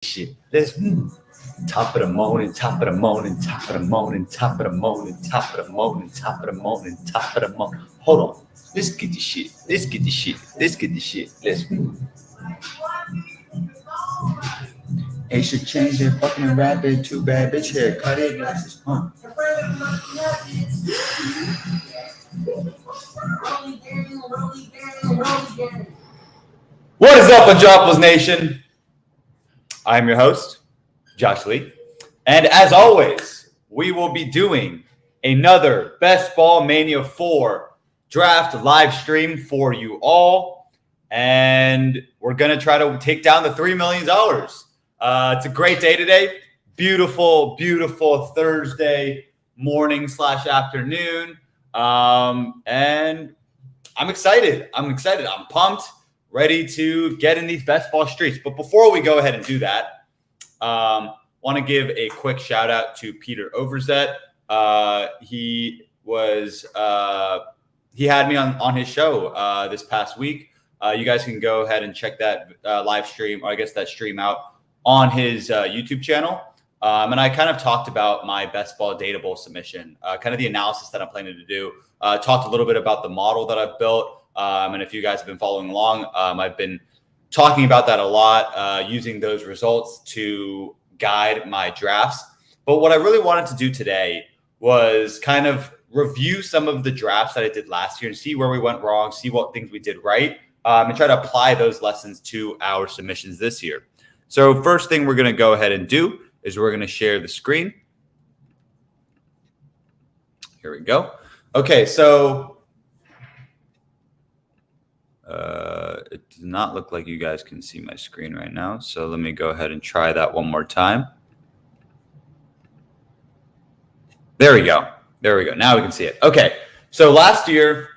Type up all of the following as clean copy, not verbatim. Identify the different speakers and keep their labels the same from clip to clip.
Speaker 1: shit. Let's top of the morning, top of the morning, top of the morning, top of the morning, top of the morning, top of the morning, top of the morning. Hold on. Let's get this shit. Let's get this shit. Let's get this shit. Let's. They should change their fucking rabbit. Too bad, bitch. Hair cut it. Glasses. What is up, Andropolis Nation? I'm your host, Josh Lee. And as always, we will be doing another Best Ball Mania 4 draft live stream for you all. And we're going to try to take down the $3 million. It's a great day today. Beautiful, beautiful Thursday morning / afternoon. And I'm excited. I'm pumped, ready to get in these best ball streets. But before we go ahead and do that, want to give a quick shout out to Peter Overzet. He had me on his show this past week. You guys can go ahead and check that live stream, or I guess that stream out on his YouTube channel. And I kind of talked about my best ball data bowl submission, kind of the analysis that I'm planning to do. Talked a little bit about the model that I've built. And if you guys have been following along, I've been talking about that a lot, using those results to guide my drafts. But what I really wanted to do today was kind of review some of the drafts that I did last year and see where we went wrong, see what things we did right, and try to apply those lessons to our submissions this year. So first thing we're going to go ahead and do is we're going to share the screen. Here we go. Okay, so it does not look like you guys can see my screen right now. So let me go ahead and try that one more time. There we go. There we go. Now we can see it. Okay, so last year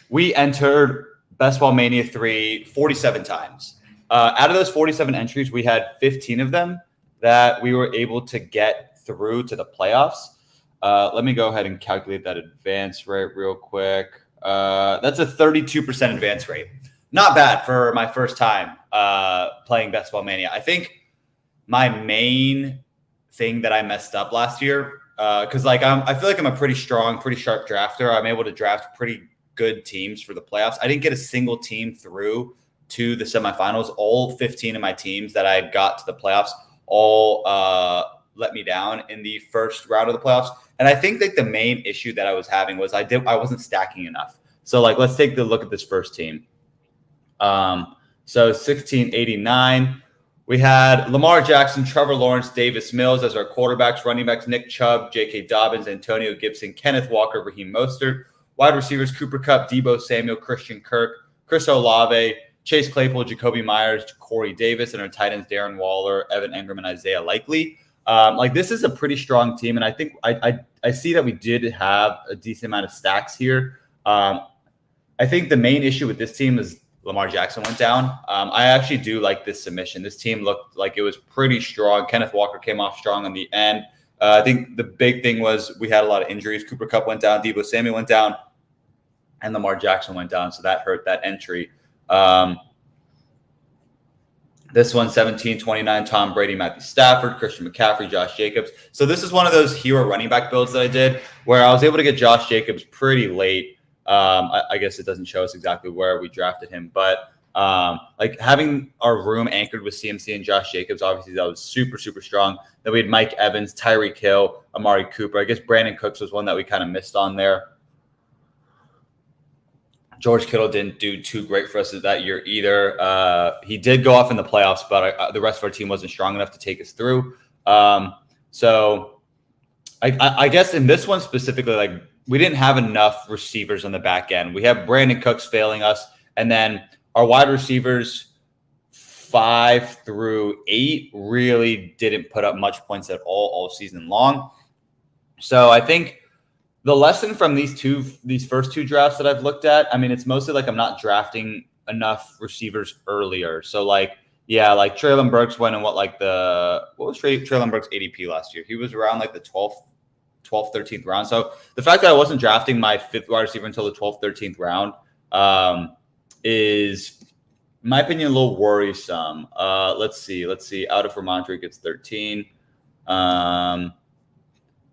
Speaker 1: we entered Best Ball Mania 3 47 times. Out of those 47 entries, we had 15 of them that we were able to get through to the playoffs. Let me go ahead and calculate that advance rate real quick. That's a 32% advance rate. Not bad for my first time playing Best Ball Mania. I think my main thing that I messed up last year, because I feel like I'm a pretty strong, pretty sharp drafter. I'm able to draft pretty good teams for the playoffs. I didn't get a single team through to the semifinals. All 15 of my teams that I got to the playoffs all let me down in the first round of the playoffs. And I think that the main issue that I was having was I wasn't stacking enough. So let's take a look at this first team. So 1689, we had Lamar Jackson, Trevor Lawrence, Davis Mills as our quarterbacks, running backs, Nick Chubb, J.K. Dobbins, Antonio Gibson, Kenneth Walker, Raheem Mostert, wide receivers, Cooper Kupp, Deebo Samuel, Christian Kirk, Chris Olave, Chase Claypool, Jacoby Myers, Corey Davis, and our tight ends, Darren Waller, Evan Engram, and Isaiah Likely. This is a pretty strong team, and I think I see that we did have a decent amount of stacks here. I think the main issue with this team is Lamar Jackson went down. I actually do like this submission. This team looked like it was pretty strong. Kenneth Walker came off strong on the end. I think the big thing was we had a lot of injuries. Cooper Kupp went down, Deebo Samuel went down, and Lamar Jackson went down, so that hurt that entry. This one, 17-29, Tom Brady, Matthew Stafford, Christian McCaffrey, Josh Jacobs. So this is one of those hero running back builds that I did where I was able to get Josh Jacobs pretty late. I guess it doesn't show us exactly where we drafted him, but having our room anchored with CMC and Josh Jacobs, obviously that was super, super strong. Then we had Mike Evans, Tyreek Hill, Amari Cooper. I guess Brandon Cooks was one that we kind of missed on there. George Kittle didn't do too great for us that year either. He did go off in the playoffs, but the rest of our team wasn't strong enough to take us through. So I guess in this one specifically, we didn't have enough receivers on the back end. We have Brandon Cooks failing us, and then our wide receivers 5 through 8 really didn't put up much points at all season long. So I think the lesson from these first two drafts that I've looked at, I mean, it's mostly I'm not drafting enough receivers earlier. So Treylon Burks went in what was Treylon Burks' ADP last year? He was around the 12th, 13th round. So the fact that I wasn't drafting my 5th wide receiver until the 12th, 13th round is in my opinion, a little worrisome. Let's see. Out of Vermont gets 13.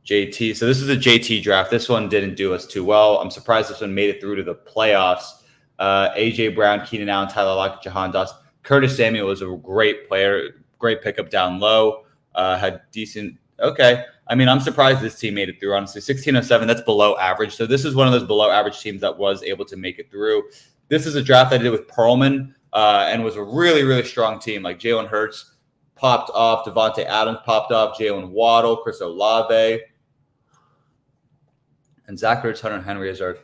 Speaker 1: JT. So this is a JT draft. This one didn't do us too well. I'm surprised this one made it through to the playoffs. AJ Brown, Keenan Allen, Tyler Lockett, Jahan Dawson. Curtis Samuel was a great player, great pickup down low. Had decent. Okay. I mean, I'm surprised this team made it through, honestly. 1607, that's below average. So this is one of those below average teams that was able to make it through. This is a draft I did with Perlman and was a really, really strong team. Like Jalen Hurts popped off, Devontae Adams popped off, Jalen Waddle, Chris Olave, and Zach Ertz, Hunter Henry as our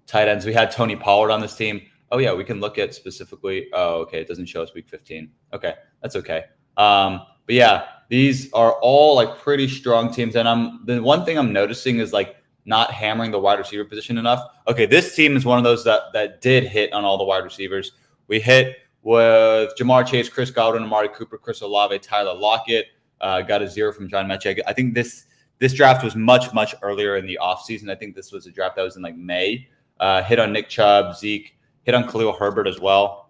Speaker 1: tight ends. We had Tony Pollard on this team. Oh, yeah, we can look at specifically. Oh, okay, it doesn't show us week 15. Okay, that's okay. But yeah, these are all like pretty strong teams. And the one thing I'm noticing is like not hammering the wide receiver position enough. Okay, this team is one of those that did hit on all the wide receivers. We hit with Jamar Chase, Chris Godwin, Amari Cooper, Chris Olave, Tyler Lockett. Got a 0 from John Mechie. I think this draft was much, much earlier in the offseason. I think this was a draft that was in like May. Hit on Nick Chubb, Zeke, hit on Khalil Herbert as well.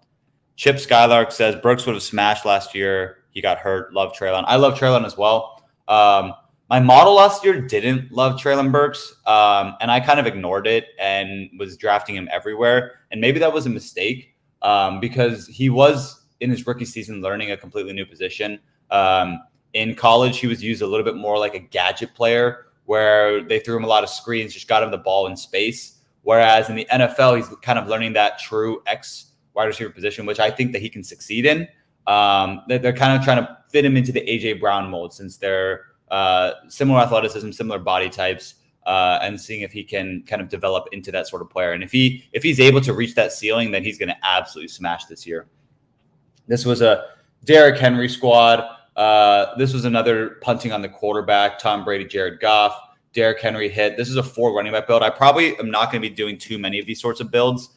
Speaker 1: Chip Skylark says Burks would have smashed last year. He got hurt. Love Treylon. I love Treylon as well. My model last year didn't love Treylon Burks, and I kind of ignored it and was drafting him everywhere. And maybe that was a mistake because he was in his rookie season learning a completely new position. In college, he was used a little bit more like a gadget player where they threw him a lot of screens, just got him the ball in space. Whereas in the NFL, he's kind of learning that true X wide receiver position, which I think that he can succeed in. They're kind of trying to fit him into the AJ Brown mold since they're similar athleticism, similar body types, and seeing if he can kind of develop into that sort of player. And if he's able to reach that ceiling, then he's going to absolutely smash this year. This was a Derrick Henry squad. This was another punting on the quarterback, Tom Brady, Jared Goff, Derrick Henry hit. This is a 4 running back build. I probably am not going to be doing too many of these sorts of builds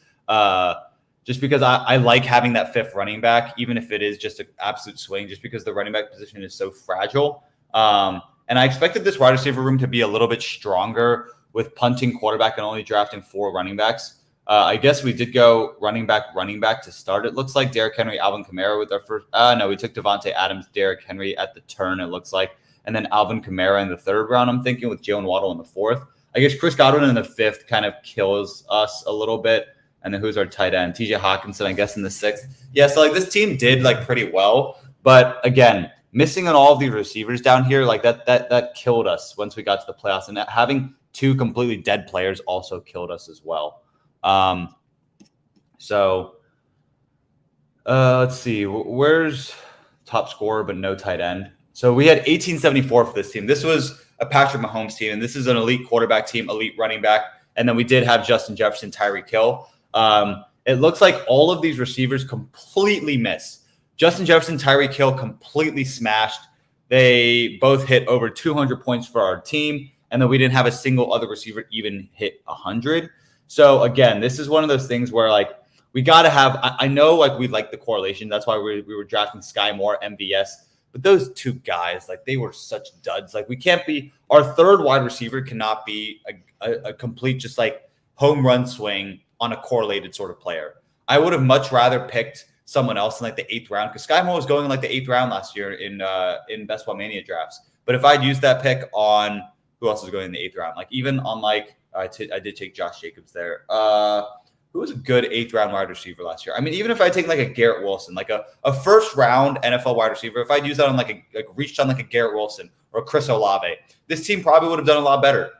Speaker 1: just because I like having that 5th running back, even if it is just an absolute swing, just because the running back position is so fragile. And I expected this wide receiver room to be a little bit stronger with punting quarterback and only drafting 4 running backs. I guess we did go running back to start. It looks like Derrick Henry, Alvin Kamara with our first. No, we took Devontae Adams, Derrick Henry at the turn, it looks like. And then Alvin Kamara in the 3rd round, I'm thinking, with Jalen Waddle in the 4th. I guess Chris Godwin in the 5th kind of kills us a little bit. And then who's our tight end? TJ Hawkinson, I guess, in the 6th. Yeah, so like this team did like pretty well. But again, missing on all of these receivers down here, like that killed us once we got to the playoffs. And having 2 completely dead players also killed us as well. Let's see. Where's top scorer but no tight end? So we had 1874 for this team. This was a Patrick Mahomes team, and this is an elite quarterback team, elite running back. And then we did have Justin Jefferson, Tyreek Hill. It looks like all of these receivers completely missed. Justin Jefferson, Tyreek Hill completely smashed. They both hit over 200 points for our team, and then we didn't have a single other receiver even hit 100. So again, this is one of those things where like we got to have. I know like we like the correlation. That's why we were drafting Sky Moore, MVS. But those 2 guys, like they were such duds. Like we can't be. Our 3rd wide receiver cannot be a complete just like home run swing on a correlated sort of player. I would have much rather picked someone else in like the 8th round because Sky Moore was going in like the 8th round last year in Best Ball Mania drafts. But if I'd used that pick on who else was going in the 8th round, like even on like I did take Josh Jacobs there. Who was a good 8th round wide receiver last year? I mean, even if I take like a Garrett Wilson, like a 1st round NFL wide receiver, if I'd use that on like reached on like a Garrett Wilson or Chris Olave, this team probably would have done a lot better.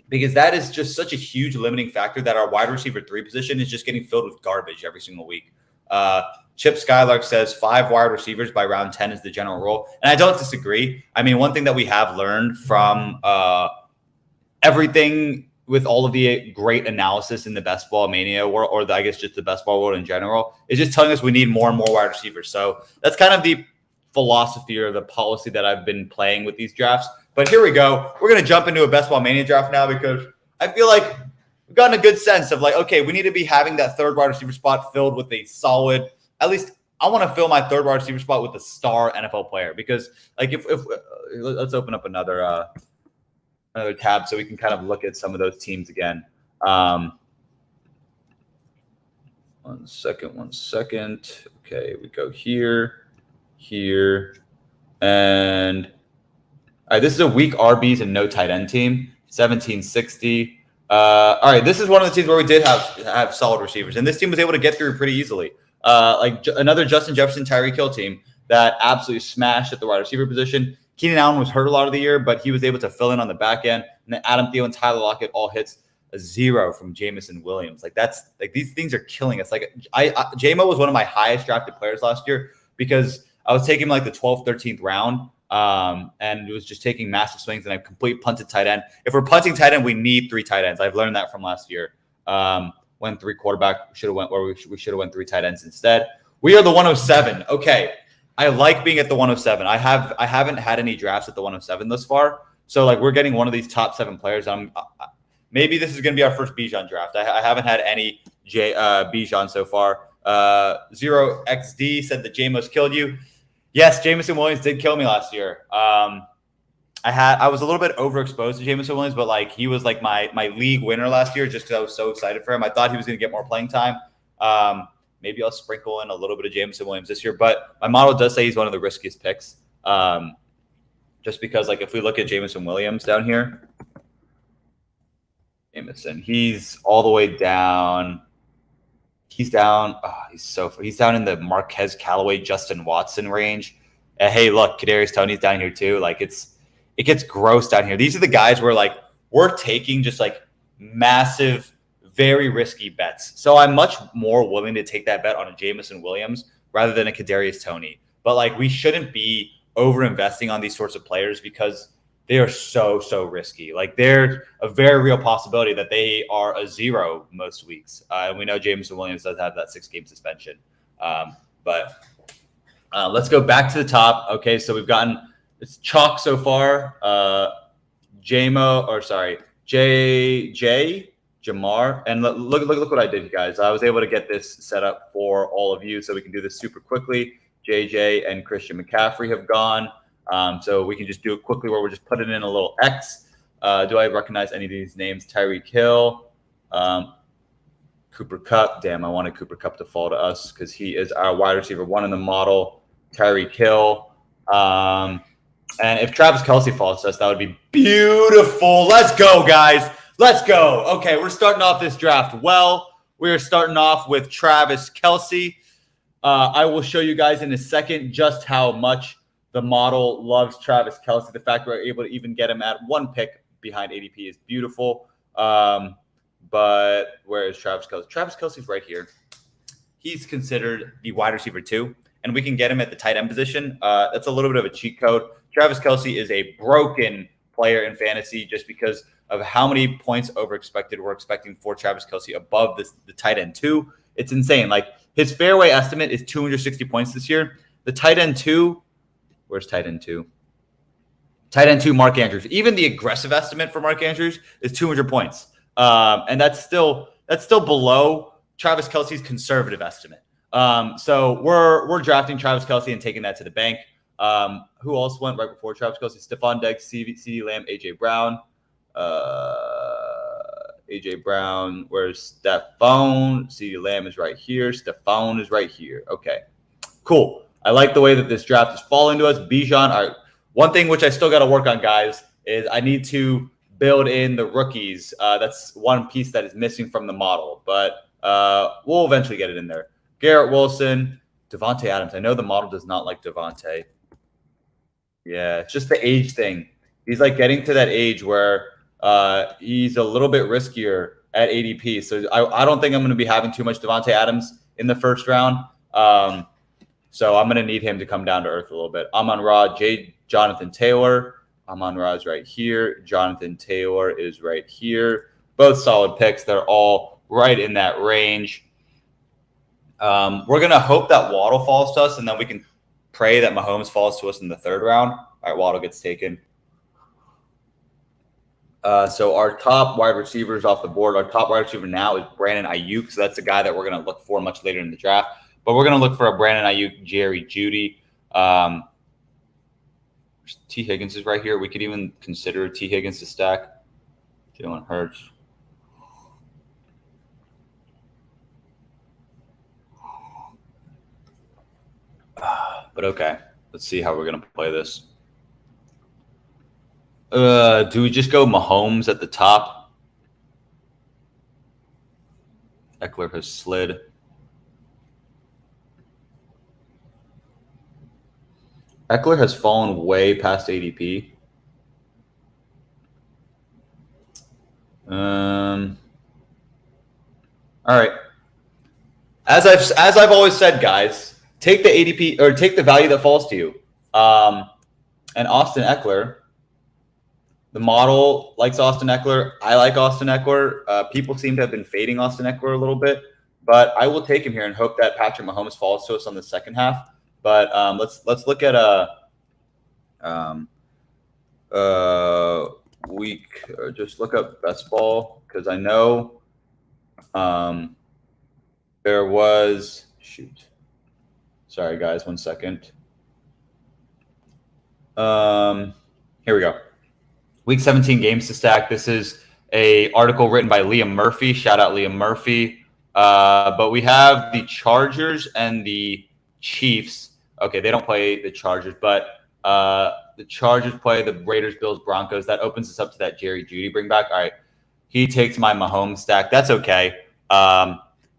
Speaker 1: Because that is just such a huge limiting factor that our wide receiver 3 position is just getting filled with garbage every single week. Chip Skylark says 5 wide receivers by round 10 is the general rule. And I don't disagree. I mean, one thing that we have learned from everything with all of the great analysis in the Best Ball Mania or I guess just the Best Ball world in general is just telling us we need more and more wide receivers. So that's kind of the philosophy or the policy that I've been playing with these drafts. But here we go. We're going to jump into a Best Ball Mania draft now because I feel like we've gotten a good sense of like, okay, we need to be having that 3rd wide receiver spot filled with a solid, at least I want to fill my 3rd wide receiver spot with a star NFL player because like if let's open up another tab so we can kind of look at some of those teams again. One second. Okay, we go here, and all right, this is a weak RBs and no tight end team, 1760. All right, this is one of the teams where we did have solid receivers, and this team was able to get through pretty easily. Another Justin Jefferson, Tyreek Hill team that absolutely smashed at the wide receiver position. Keenan Allen was hurt a lot of the year, but he was able to fill in on the back end. And then Adam Thielen and Tyler Lockett all hits a 0 from Jameson Williams. These things are killing us. JMO was one of my highest drafted players last year because I was taking like the 12th, 13th round. And it was just taking massive swings, and I complete punted tight end. If we're punting tight end, we need 3 tight ends. I've learned that from last year. Went 3 quarterback, should have went where we should have went 3 tight ends instead. We are the 107. Okay, I like being at the 107. I haven't had any drafts at the 107 thus far, so like we're getting one of these top 7 players. Maybe this is going to be our first Bijan draft. I haven't had any Bijan so far. 0XD said that Jamos killed you. Yes, Jameson Williams did kill me last year. I was a little bit overexposed to Jameson Williams, but like he was like my league winner last year just because I was so excited for him. I thought he was going to get more playing time. Maybe I'll sprinkle in a little bit of Jameson Williams this year, but my model does say he's one of the riskiest picks. Just because like if we look at Jameson Williams down here, Jameson, he's all the way down. He's down. He's down in the Marquez Callaway, Justin Watson range. Hey, look, Kadarius Toney's down here too. Like it gets gross down here. These are the guys where like we're taking just like massive, very risky bets. So I'm much more willing to take that bet on a Jameson Williams rather than a Kadarius Toney. But like we shouldn't be over investing on these sorts of players because they are so risky. Like there's a very real possibility that they are a 0 most weeks. And we know Jameson Williams does have that 6-game suspension. But let's go back to the top. Okay, so we've gotten it's chalk so far. JJ, Jamar, and look what I did, guys. I was able to get this set up for all of you, so we can do this super quickly. JJ and Christian McCaffrey have gone. So we can just do it quickly where we're just putting in a little X. Do I recognize any of these names? Tyreek Hill, Cooper Kupp. Damn, I wanted Cooper Kupp to fall to us because he is our wide receiver 1 in the model. Tyreek Hill. And if Travis Kelce falls to us, that would be beautiful. Let's go, guys. Let's go. Okay, we're starting off this draft well. We're starting off with Travis Kelce. I will show you guys in a second just how much the model loves Travis Kelce. The fact we're able to even get him at 1 pick behind ADP is beautiful. But where is Travis Kelce? Travis Kelce's right here. He's considered the wide receiver 2, and we can get him at the tight end position. That's a little bit of a cheat code. Travis Kelce is a broken player in fantasy just because of how many points over expected we're expecting for Travis Kelce above the tight end 2. It's insane. Like his fairway estimate is 260 points this year. The tight end 2, where's tight end 2? Tight end 2, Mark Andrews. Even the aggressive estimate for Mark Andrews is 200 points. And that's still below Travis Kelce's conservative estimate. So we're drafting Travis Kelce and taking that to the bank. Who else went right before Travis Kelce? Stephon Diggs, CeeDee Lamb, AJ Brown. AJ Brown, where's Stephon? CeeDee Lamb is right here. Stephon is right here. Okay, cool. I like the way that this draft is falling to us. Bijan. All right. One thing which I still got to work on, guys, is I need to build in the rookies. That's one piece that is missing from the model, but we'll eventually get it in there. Garrett Wilson, Devontae Adams. I know the model does not like Devontae. Yeah, it's just the age thing. He's like getting to that age where he's a little bit riskier at ADP. So I don't think I'm going to be having too much Devontae Adams in the first round. So I'm going to need him to come down to earth a little bit. Amon-Ra, Jonathan Taylor. Amon-Ra is right here. Jonathan Taylor is right here. Both solid picks. They're all right in that range. We're going to hope that Waddle falls to us, and then we can pray that Mahomes falls to us in the 3rd round. All right, Waddle gets taken. So our top wide receivers off the board, our top wide receiver now is Brandon Ayuk. So that's the guy that we're going to look for much later in the draft. But we're going to look for a Brandon Ayuk, Jerry Jeudy. T. Higgins is right here. We could even consider T. Higgins to stack. Jalen Hurts. But okay, let's see how we're gonna play this. Do we just go Mahomes at the top? Eckler has slid. Eckler has fallen way past ADP. All right. As I've always said, guys, take the ADP or take the value that falls to you. And Austin Eckler, the model likes Austin Eckler. I like Austin Eckler. People seem to have been fading Austin Eckler a little bit, but I will take him here and hope that Patrick Mahomes falls to us on the second half. But let's look at week. Or just look up best ball because I know there was Sorry, guys, 1 second. Here we go. Week 17 games to stack. This is a article written by Liam Murphy. Shout out Liam Murphy. But we have the Chargers and the Chiefs. Okay, they don't play the Chargers, but the Chargers play the Raiders, Bills, Broncos. That opens us up to that Jerry Jeudy bring back. All right, he takes my Mahomes stack. That's okay.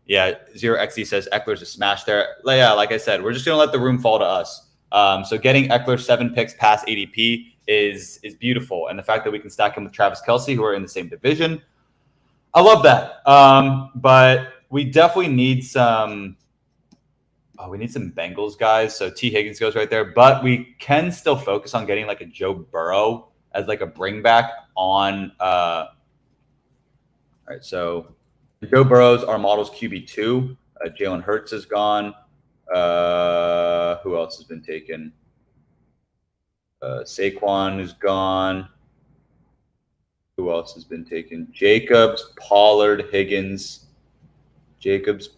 Speaker 1: Yeah, 0XE says Eckler's a smash there. Yeah, like I said, we're just going to let the room fall to us. So getting Eckler 7 picks past ADP is beautiful. And the fact that we can stack him with Travis Kelce, who are in the same division, I love that. But we definitely need some Bengals guys. So T. Higgins goes right there. But we can still focus on getting like a Joe Burrow as like a bring back on. All right, so Joe Burrow's our model's QB2. Jalen Hurts is gone. Who else has been taken? Saquon is gone. Who else has been taken? Jacobs, Pollard, Higgins. Jacobs.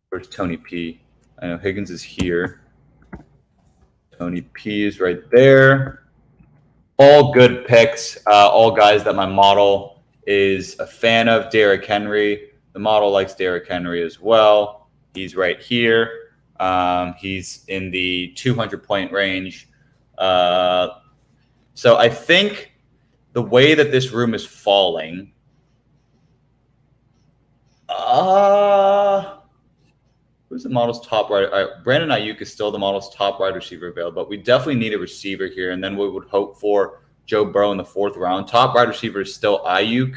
Speaker 1: Where's Tony P? I know Higgins is here. Tony P is right there. All good picks. All guys that my model is a fan of. Derrick Henry. The model likes Derrick Henry as well. He's right here. He's in the 200-point range. So I think the way that this room is falling, who's the model's top wide? Brandon Ayuk is still the model's top wide receiver available, but we definitely need a receiver here, and then we would hope for Joe Burrow in the 4th round. Top wide receiver is still Ayuk,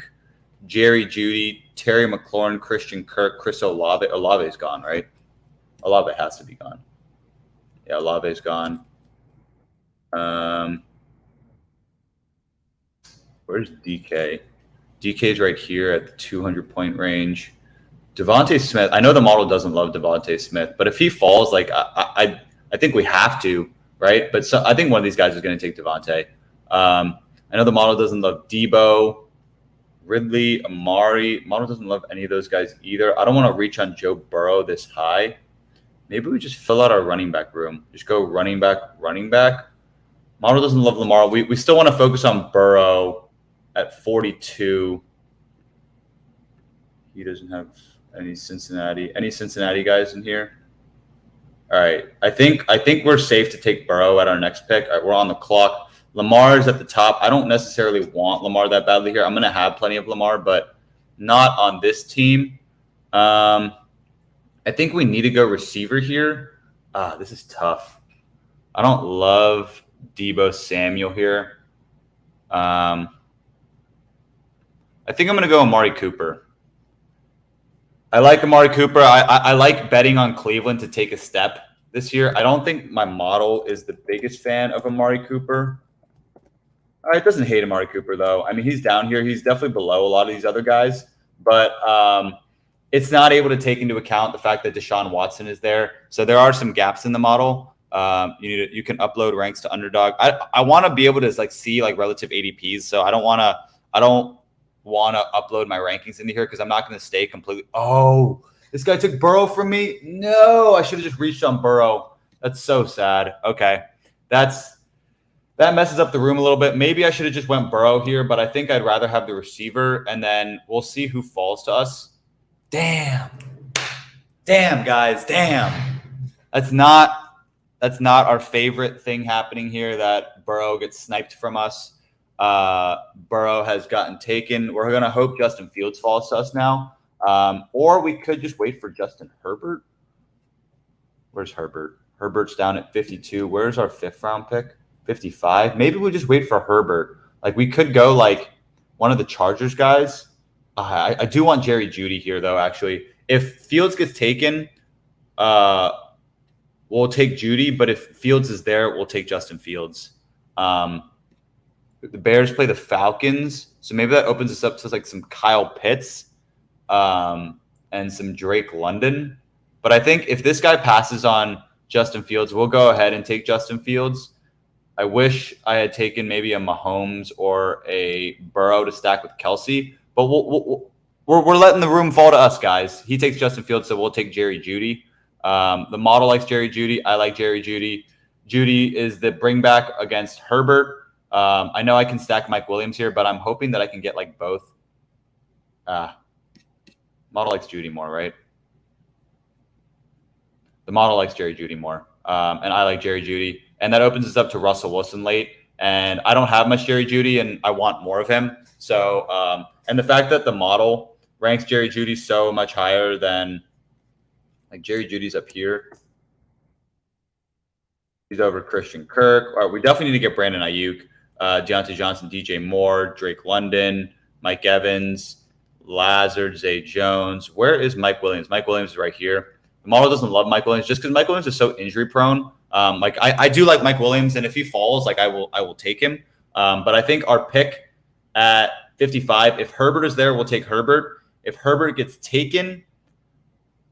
Speaker 1: Jerry Jeudy, Terry McLaurin, Christian Kirk, Chris Olave. Olave's gone, right? Olave has to be gone. Yeah, Olave's gone. Where's DK? DK's right here at the 200-point range. Devontae Smith. I know the model doesn't love Devontae Smith, but if he falls, like I think we have to, right? But I think one of these guys is going to take Devontae. I know the model doesn't love Debo, Ridley, Amari. Model doesn't love any of those guys either. I don't want to reach on Joe Burrow this high. Maybe we just fill out our running back room. Just go running back. Model doesn't love Lamar. We still want to focus on Burrow at 42. He doesn't have any Cincinnati guys in here. All right. I think we're safe to take Burrow at our next pick. All right, we're on the clock. Lamar is at the top. I don't necessarily want Lamar that badly here. I'm going to have plenty of Lamar, but not on this team. I think we need to go receiver here. This is tough. I don't love Debo Samuel here. I think I'm going to go Amari Cooper. I like Amari Cooper. I like betting on Cleveland to take a step this year. I don't think my model is the biggest fan of Amari Cooper. All right, doesn't hate Amari Cooper, though. I mean, he's down here. He's definitely below a lot of these other guys. But it's not able to take into account the fact that Deshaun Watson is there. So there are some gaps in the model. You can upload ranks to Underdog. I want to be able to see relative ADPs. So I don't want to upload my rankings into here because I'm not going to stay completely. Oh, this guy took Burrow from me. No, I should have just reached on Burrow. That's so sad. Okay, that messes up the room a little bit. Maybe I should have just went Burrow here, but I think I'd rather have the receiver, and then we'll see who falls to us. Damn. Damn, guys, damn. That's not our favorite thing happening here, that Burrow gets sniped from us. Burrow has gotten taken. We're going to hope Justin Fields falls to us now. Or we could just wait for Justin Herbert. Where's Herbert? Herbert's down at 52. Where's our 5th round pick? 55. Maybe we just wait for Herbert. Like, we could go like one of the Chargers guys. I do want Jerry Jeudy here, though, actually. If Fields gets taken, we'll take Jeudy. But if Fields is there, we'll take Justin Fields. The Bears play the Falcons. So maybe that opens us up to like some Kyle Pitts and some Drake London. But I think if this guy passes on Justin Fields, we'll go ahead and take Justin Fields. I wish I had taken maybe a Mahomes or a Burrow to stack with Kelsey, but we're letting the room fall to us, guys. He takes Justin Fields, so we'll take Jerry Jeudy. The model likes Jerry Jeudy. I like Jerry Jeudy. Jeudy is the bring back against Herbert. I know I can stack Mike Williams here, but I'm hoping that I can get like both. Model likes Jeudy more, right? The model likes Jerry Jeudy more, and I like Jerry Jeudy. And that opens us up to Russell Wilson late. And I don't have much Jerry Jeudy, and I want more of him. So, and the fact that the model ranks Jerry Jeudy so much higher than, like, Jerry Judy's up here. He's over Christian Kirk. All right, we definitely need to get Brandon Ayuk, Deontay Johnson, DJ Moore, Drake London, Mike Evans, Lazard, Zay Jones. Where is Mike Williams? Mike Williams is right here. The model doesn't love Mike Williams just because Mike Williams is so injury prone. Like I do like Mike Williams, and if he falls, like I will take him. But I think our pick at 55, if Herbert is there, we'll take Herbert. If Herbert gets taken,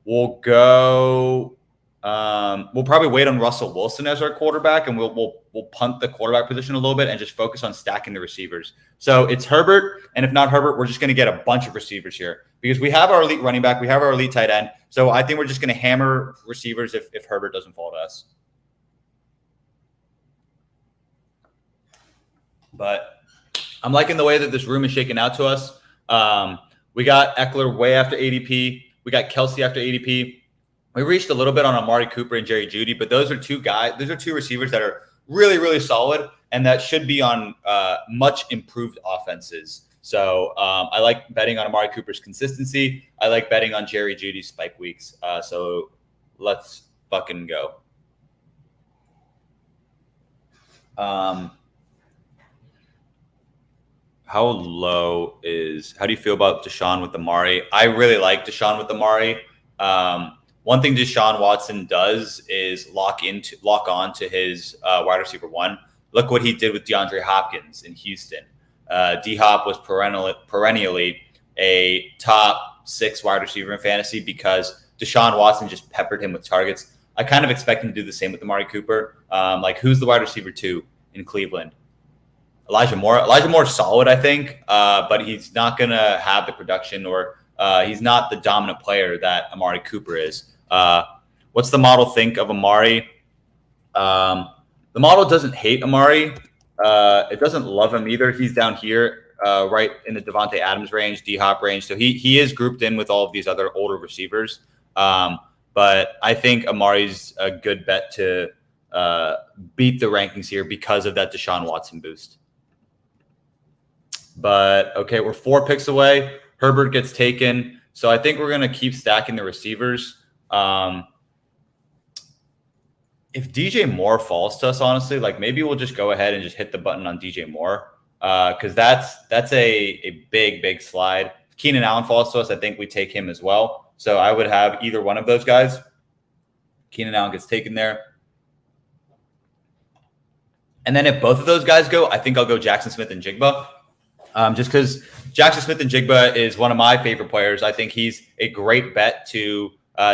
Speaker 1: we'll go. We'll probably wait on Russell Wilson as our quarterback, and we'll punt the quarterback position a little bit and just focus on stacking the receivers. So it's Herbert, and if not Herbert, we're just going to get a bunch of receivers here because we have our elite running back, we have our elite tight end. So I think we're just going to hammer receivers if Herbert doesn't fall to us. But I'm liking the way that this room is shaking out to us. We got Eckler way after ADP. We got Kelsey after ADP. We reached a little bit on Amari Cooper and Jerry Jeudy, but those are two guys. Those are two receivers that are really, really solid and that should be on much improved offenses. So I like betting on Amari Cooper's consistency. I like betting on Jerry Jeudy's spike weeks. So let's fucking go. How do you feel about Deshaun with Amari? I really like Deshaun with Amari. One thing Deshaun Watson does is lock on to his wide receiver one. Look what he did with DeAndre Hopkins in Houston. D-Hop was perennially a top 6 wide receiver in fantasy because Deshaun Watson just peppered him with targets. I kind of expect him to do the same with Amari Cooper. Like, who's the wide receiver 2 in Cleveland? Elijah Moore. Elijah Moore is solid, I think, but he's not going to have the production or he's not the dominant player that Amari Cooper is. What's the model think of Amari? The model doesn't hate Amari. It doesn't love him either. He's down here, right in the Devontae Adams range, D-Hop range. So he is grouped in with all of these other older receivers. But I think Amari's a good bet to beat the rankings here because of that Deshaun Watson boost. But, okay, we're 4 picks away. Herbert gets taken. So I think we're going to keep stacking the receivers. If DJ Moore falls to us, honestly, like maybe we'll just go ahead and just hit the button on DJ Moore because that's a big slide. If Keenan Allen falls to us, I think we take him as well. So I would have either one of those guys. Keenan Allen gets taken there. And then if both of those guys go, I think I'll go Jackson Smith and Jigba. Just because Jackson Smith and Jigba is one of my favorite players. I think he's a great bet to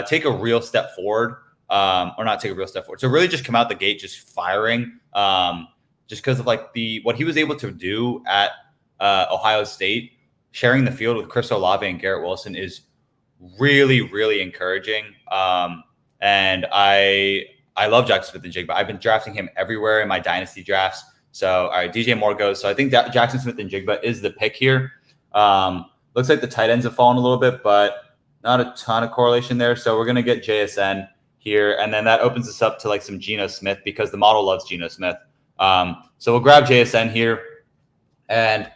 Speaker 1: take a real step forward, or not take a real step forward. So really just come out the gate just firing, just because of like what he was able to do at Ohio State, sharing the field with Chris Olave and Garrett Wilson is really, really encouraging. And I love Jackson Smith and Jigba. I've been drafting him everywhere in my dynasty drafts. So, all right, DJ Moore goes. So I think that Jackson Smith and Jigba is the pick here. Looks like the tight ends have fallen a little bit, but not a ton of correlation there. So we're going to get JSN here. And then that opens us up to like some Geno Smith because the model loves Geno Smith. So we'll grab JSN here. And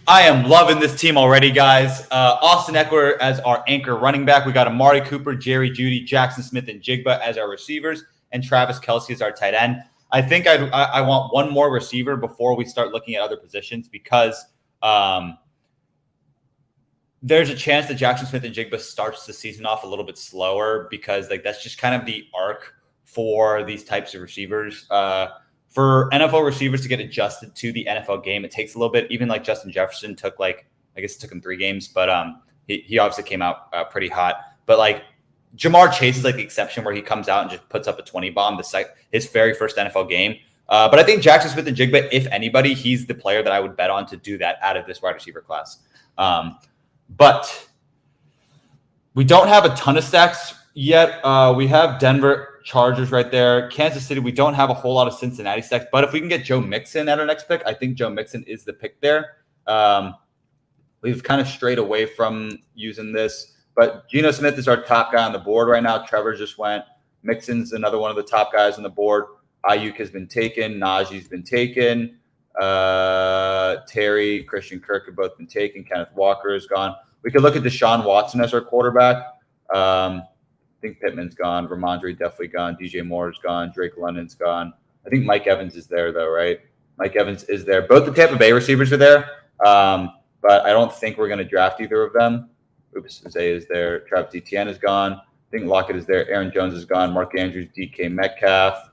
Speaker 1: I am loving this team already, guys. Austin Eckler as our anchor running back. We got Amari Cooper, Jerry Jeudy, Jackson Smith, and Jigba as our receivers. And Travis Kelce as our tight end. I think I want one more receiver before we start looking at other positions because there's a chance that Jackson Smith and Jigba starts the season off a little bit slower because like that's just kind of the arc for these types of receivers. For NFL receivers to get adjusted to the NFL game, it takes a little bit. Even like Justin Jefferson took I guess it took him 3 games, but he obviously came out pretty hot. But like Jamar Chase is like the exception where he comes out and just puts up a 20 bomb his very first NFL game. But I think Jackson Smith and Jigba, if anybody, he's the player that I would bet on to do that out of this wide receiver class. But we don't have a ton of stacks yet. We have Denver Chargers right there. Kansas City, we don't have a whole lot of Cincinnati stacks. But if we can get Joe Mixon at our next pick, I think Joe Mixon is the pick there. We've kind of strayed away from using this. But Geno Smith is our top guy on the board right now. Trevor just went. Mixon's another one of the top guys on the board. Ayuk has been taken. Najee's been taken. Terry, Christian Kirk have both been taken. Kenneth Walker is gone. We could look at Deshaun Watson as our quarterback. I think Pittman's gone. Ramondre definitely gone. DJ Moore is gone. Drake London's gone. I think Mike Evans is there, though, right? Mike Evans is there. Both the Tampa Bay receivers are there, but I don't think we're going to draft either of them. Oops, Zay is there. Travis Etienne is gone. I think Lockett is there. Aaron Jones is gone. Mark Andrews, DK Metcalf.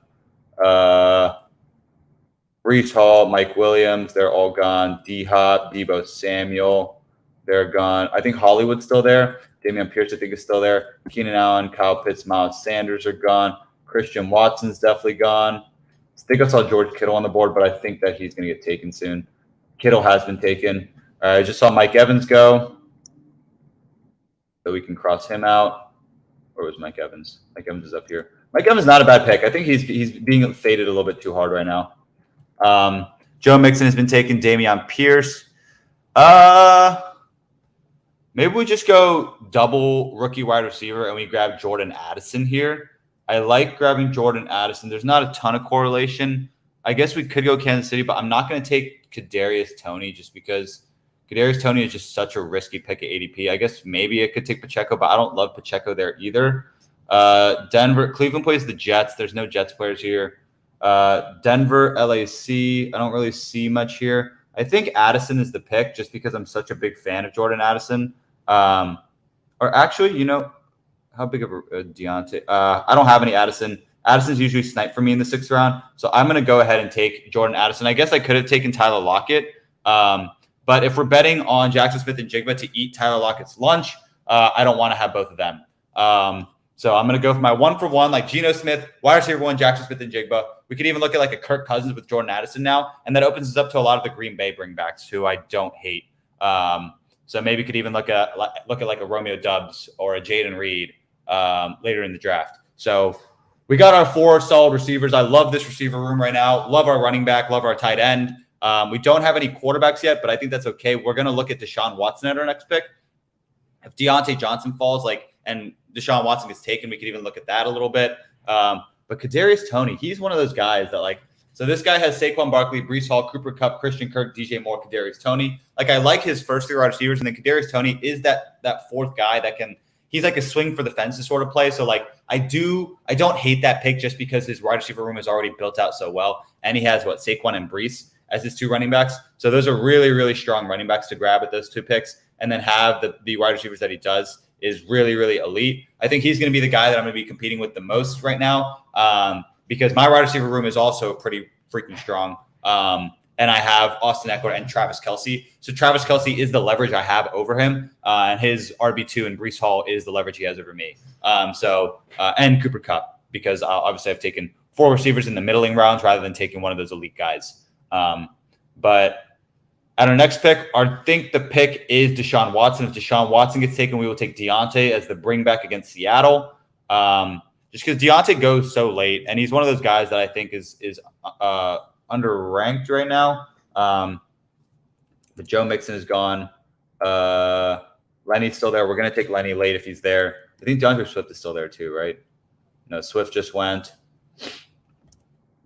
Speaker 1: Breece Hall, Mike Williams, they're all gone. D-Hop, Debo Samuel, they're gone. I think Hollywood's still there. Damian Pierce, I think, is still there. Keenan Allen, Kyle Pitts, Miles Sanders are gone. Christian Watson's definitely gone. I think I saw George Kittle on the board, but I think that he's going to get taken soon. Kittle has been taken. I just saw Mike Evans go. So we can cross him out. Where was Mike Evans? Mike Evans is up here. Mike Evans is not a bad pick. I think he's being faded a little bit too hard right now. Joe Mixon has been taken. Damian Pierce. Maybe we just go double rookie wide receiver and we grab Jordan Addison here. I like grabbing Jordan Addison. There's not a ton of correlation. I guess we could go Kansas City, but I'm not going to take Kadarius Toney just because Kadarius Toney is just such a risky pick at ADP. I guess maybe I could take Pacheco, but I don't love Pacheco there either. Cleveland plays the Jets. There's no Jets players here. Denver, LAC. I don't really see much here. I think Addison is the pick just because I'm such a big fan of Jordan Addison. Or actually, how big of a Deontay? I don't have any Addison. Addison's usually sniped for me in the 6th round. So I'm going to go ahead and take Jordan Addison. I guess I could have taken Tyler Lockett. But if we're betting on Jackson Smith and Jigba to eat Tyler Lockett's lunch, I don't want to have both of them. So I'm going to go for my 1-for-1, like Geno Smith, wide receiver 1, Jackson Smith and Jigba. We could even look at like a Kirk Cousins with Jordan Addison now, and that opens us up to a lot of the Green Bay bringbacks who I don't hate. So maybe we could even look at like a Romeo Doubs or a Jaden Reed later in the draft. So we got our 4 solid receivers. I love this receiver room right now. Love our running back. Love our tight end. We don't have any quarterbacks yet, but I think that's okay. We're going to look at Deshaun Watson at our next pick. If Deontay Johnson falls, and Deshaun Watson gets taken, we could even look at that a little bit. But Kadarius Toney, he's one of those guys that so this guy has Saquon Barkley, Breece Hall, Cooper Kupp, Christian Kirk, DJ Moore, Kadarius Toney. I like his first 3 wide receivers, and then Kadarius Toney is that 4th guy that he's like a swing for the fences sort of play. So I don't hate that pick just because his wide receiver room is already built out so well. And he has Saquon and Breece as his 2 running backs. So those are really, really strong running backs to grab at those 2 picks. And then have the wide receivers that he does is really, really elite. I think he's going to be the guy that I'm going to be competing with the most right now because my wide receiver room is also pretty freaking strong. And I have Austin Eckler and Travis Kelce. So Travis Kelce is the leverage I have over him. And his RB2 and Breece Hall is the leverage he has over me. And Cooper Kupp, because obviously I've taken 4 receivers in the middling rounds rather than taking one of those elite guys. But at our next pick, I think the pick is Deshaun Watson. If Deshaun Watson gets taken, we will take Deontay as the bring back against Seattle. Just because Deontay goes so late, and he's one of those guys that I think is underranked right now. But Joe Mixon is gone. Lenny's still there. We're going to take Lenny late if he's there. I think DeAndre Swift is still there too, right? No, Swift just went.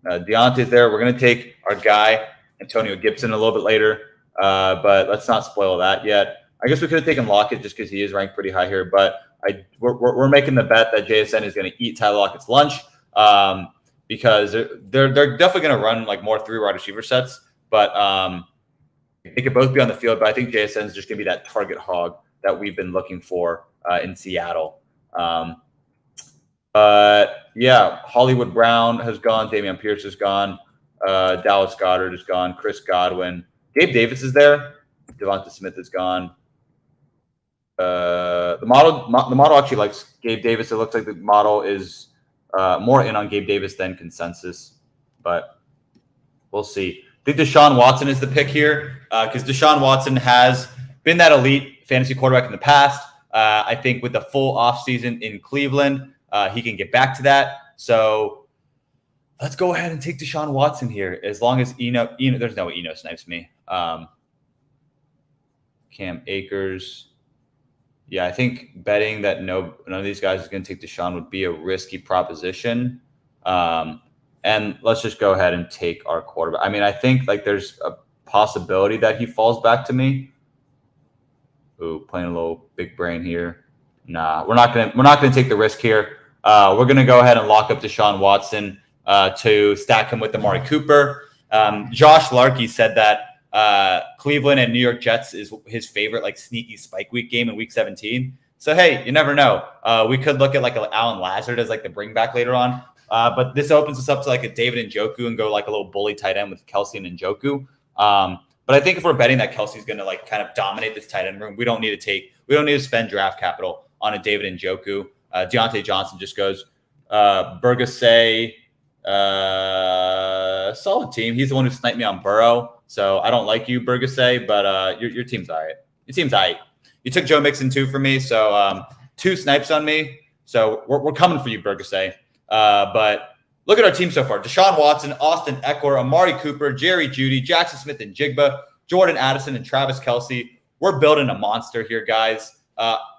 Speaker 1: Deontay's there. We're going to take our guy, Antonio Gibson, a little bit later. But let's not spoil that yet. I guess we could have taken Lockett just because he is ranked pretty high here. But we're making the bet that JSN is going to eat Tyler Lockett's lunch because they're definitely going to run like more 3 wide receiver sets. But they could both be on the field. But I think JSN is just going to be that target hog that we've been looking for in Seattle. Yeah, Hollywood Brown has gone. Dameon Pierce is gone. Dallas Goedert is gone. Chris Godwin. Gabe Davis is there. Devonta Smith is gone. The model actually likes Gabe Davis. It looks like the model is more in on Gabe Davis than consensus, but we'll see. I think Deshaun Watson is the pick here because Deshaun Watson has been that elite fantasy quarterback in the past. I think with the full offseason in Cleveland, he can get back to that. So let's go ahead and take Deshaun Watson here. As long as Eno there's no Eno snipes me. Cam Akers. Yeah, I think betting that none of these guys is going to take Deshaun would be a risky proposition. And let's just go ahead and take our quarterback. I mean, I think like there's a possibility that he falls back to me. Ooh, playing a little big brain here. Nah, we're not gonna take the risk here. We're gonna go ahead and lock up Deshaun Watson to stack him with Amari Cooper. Josh Larkey said that Cleveland and New York Jets is his favorite like sneaky spike week game in week 17. So hey, you never know. We could look at like Alan Lazard as like the bring back later on. But this opens us up to like a David Njoku and go like a little bully tight end with Kelsey and Njoku. But I think if we're betting that Kelsey's going to like kind of dominate this tight end room, we don't need to spend draft capital on a David Njoku. Deontay Johnson just goes. Bergesay, solid team. He's the one who sniped me on Burrow, so I don't like you, Bergesay, but your team's all right. Your team's all right. You took Joe Mixon too for me, so 2 snipes on me. So we're coming for you, Bergesay. But look at our team so far. Deshaun Watson, Austin Eckler, Amari Cooper, Jerry Jeudy, Jackson Smith and Jigba, Jordan Addison, and Travis Kelce. We're building a monster here, guys.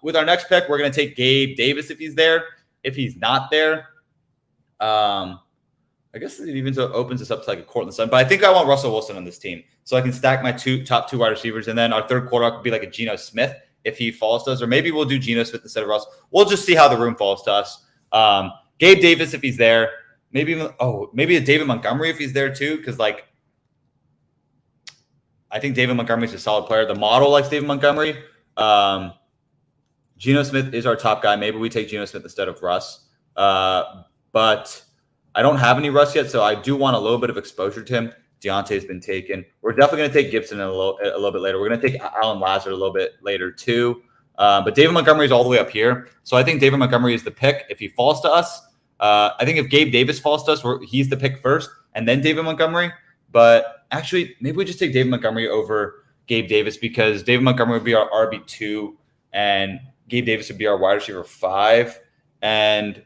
Speaker 1: With our next pick, we're going to take Gabe Davis if he's there. If he's not there, I guess it even opens us up to like a Cortland Sutton. But I think I want Russell Wilson on this team. So I can stack my top 2 wide receivers. And then our third quarterback would be like a Geno Smith if he falls to us. Or maybe we'll do Geno Smith instead of Russ. We'll just see how the room falls to us. Gabe Davis if he's there. Maybe a David Montgomery if he's there too, because like I think David Montgomery is a solid player. The model likes David Montgomery. Geno Smith is our top guy. Maybe we take Geno Smith instead of Russ. But I don't have any Russ yet, so I do want a little bit of exposure to him. Deontay's been taken. We're definitely going to take Gibson a little bit later. We're going to take Alan Lazard a little bit later too. But David Montgomery is all the way up here. So I think David Montgomery is the pick if he falls to us. I think if Gabe Davis falls to us, he's the pick first, and then David Montgomery. But actually, maybe we just take David Montgomery over Gabe Davis because David Montgomery would be our RB2, and Gabe Davis would be our wide receiver 5. And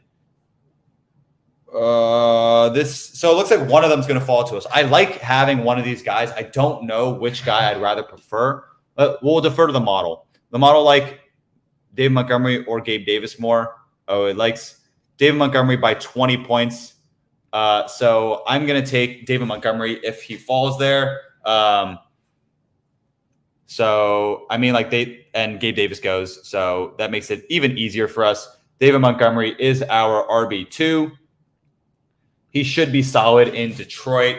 Speaker 1: so it looks like one of them is going to fall to us. I like having one of these guys. I don't know which guy I'd rather prefer. We'll defer to the model. The model like David Montgomery or Gabe Davis more. Oh, it likes David Montgomery by 20 points. So I'm going to take David Montgomery if he falls there. So, I mean, like Gabe Davis goes. So that makes it even easier for us. David Montgomery is our RB2. He should be solid in Detroit.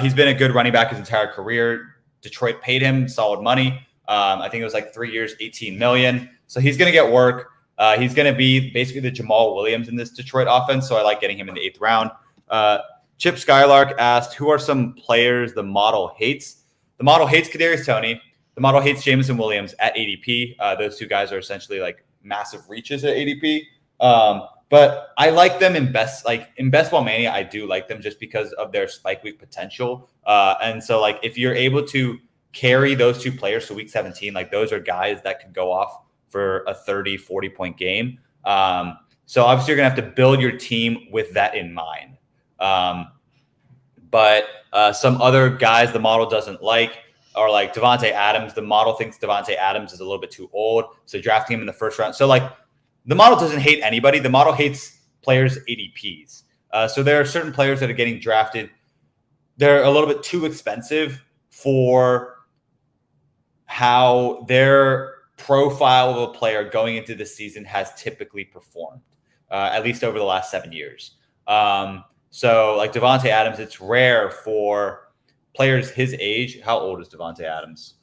Speaker 1: He's been a good running back his entire career. Detroit paid him solid money. I think it was like 3 years, $18 million. So he's going to get work. He's going to be basically the Jamal Williams in this Detroit offense. So I like getting him in the 8th round. Chip Skylark asked, who are some players the model hates? The model hates Kadarius Toney. The model hates Jameson Williams at ADP. Those 2 guys are essentially like massive reaches at ADP. But I like them in Best Ball Mania. I do like them just because of their spike week potential. And so like if you're able to carry those 2 players to week 17, like those are guys that could go off for a 30, 40 point game. So obviously you're going to have to build your team with that in mind. But some other guys the model doesn't like or like Devontae Adams. The model thinks Devontae Adams is a little bit too old, so drafting him in the first round. So like the model doesn't hate anybody. The model hates players' ADPs. So there are certain players that are getting drafted. They're a little bit too expensive for how their profile of a player going into the season has typically performed, at least over the last 7 years. So like Devontae Adams, it's rare for players his age. How old is Devontae Adams?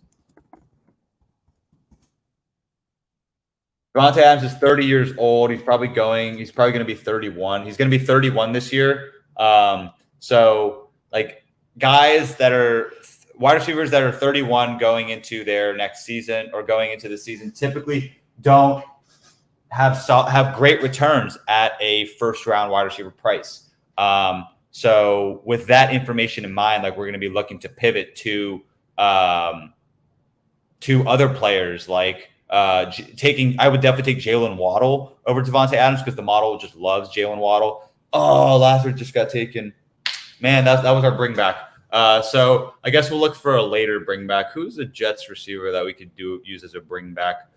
Speaker 1: Devontae Adams is 30 years old. He's probably going to be 31. He's going to be 31 this year. So like guys that are wide receivers that are 31 going into their next season or going into the season typically don't have great returns at a first round wide receiver price. So with that information in mind, like we're going to be looking to pivot to other players like I would definitely take Jalen Waddle over Devontae Adams because the model just loves Jalen Waddle. Oh, Lazard just got taken. Man, that was our bring back. So I guess we'll look for a later bring back. Who's the Jets receiver that we could use as a bring back?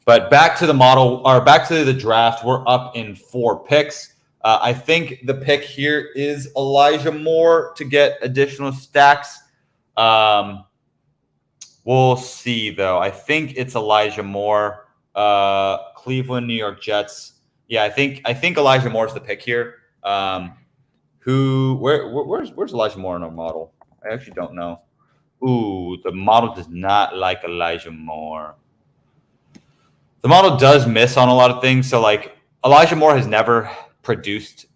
Speaker 1: But back to the model or back to the draft, we're up in 4 picks. I think the pick here is Elijah Moore to get additional stacks. We'll see, though. I think it's Elijah Moore, Cleveland, New York Jets. Yeah, I think Elijah Moore's the pick here. Where's Elijah Moore in our model? I actually don't know. Ooh, the model does not like Elijah Moore. The model does miss on a lot of things. So, like, Elijah Moore has never produced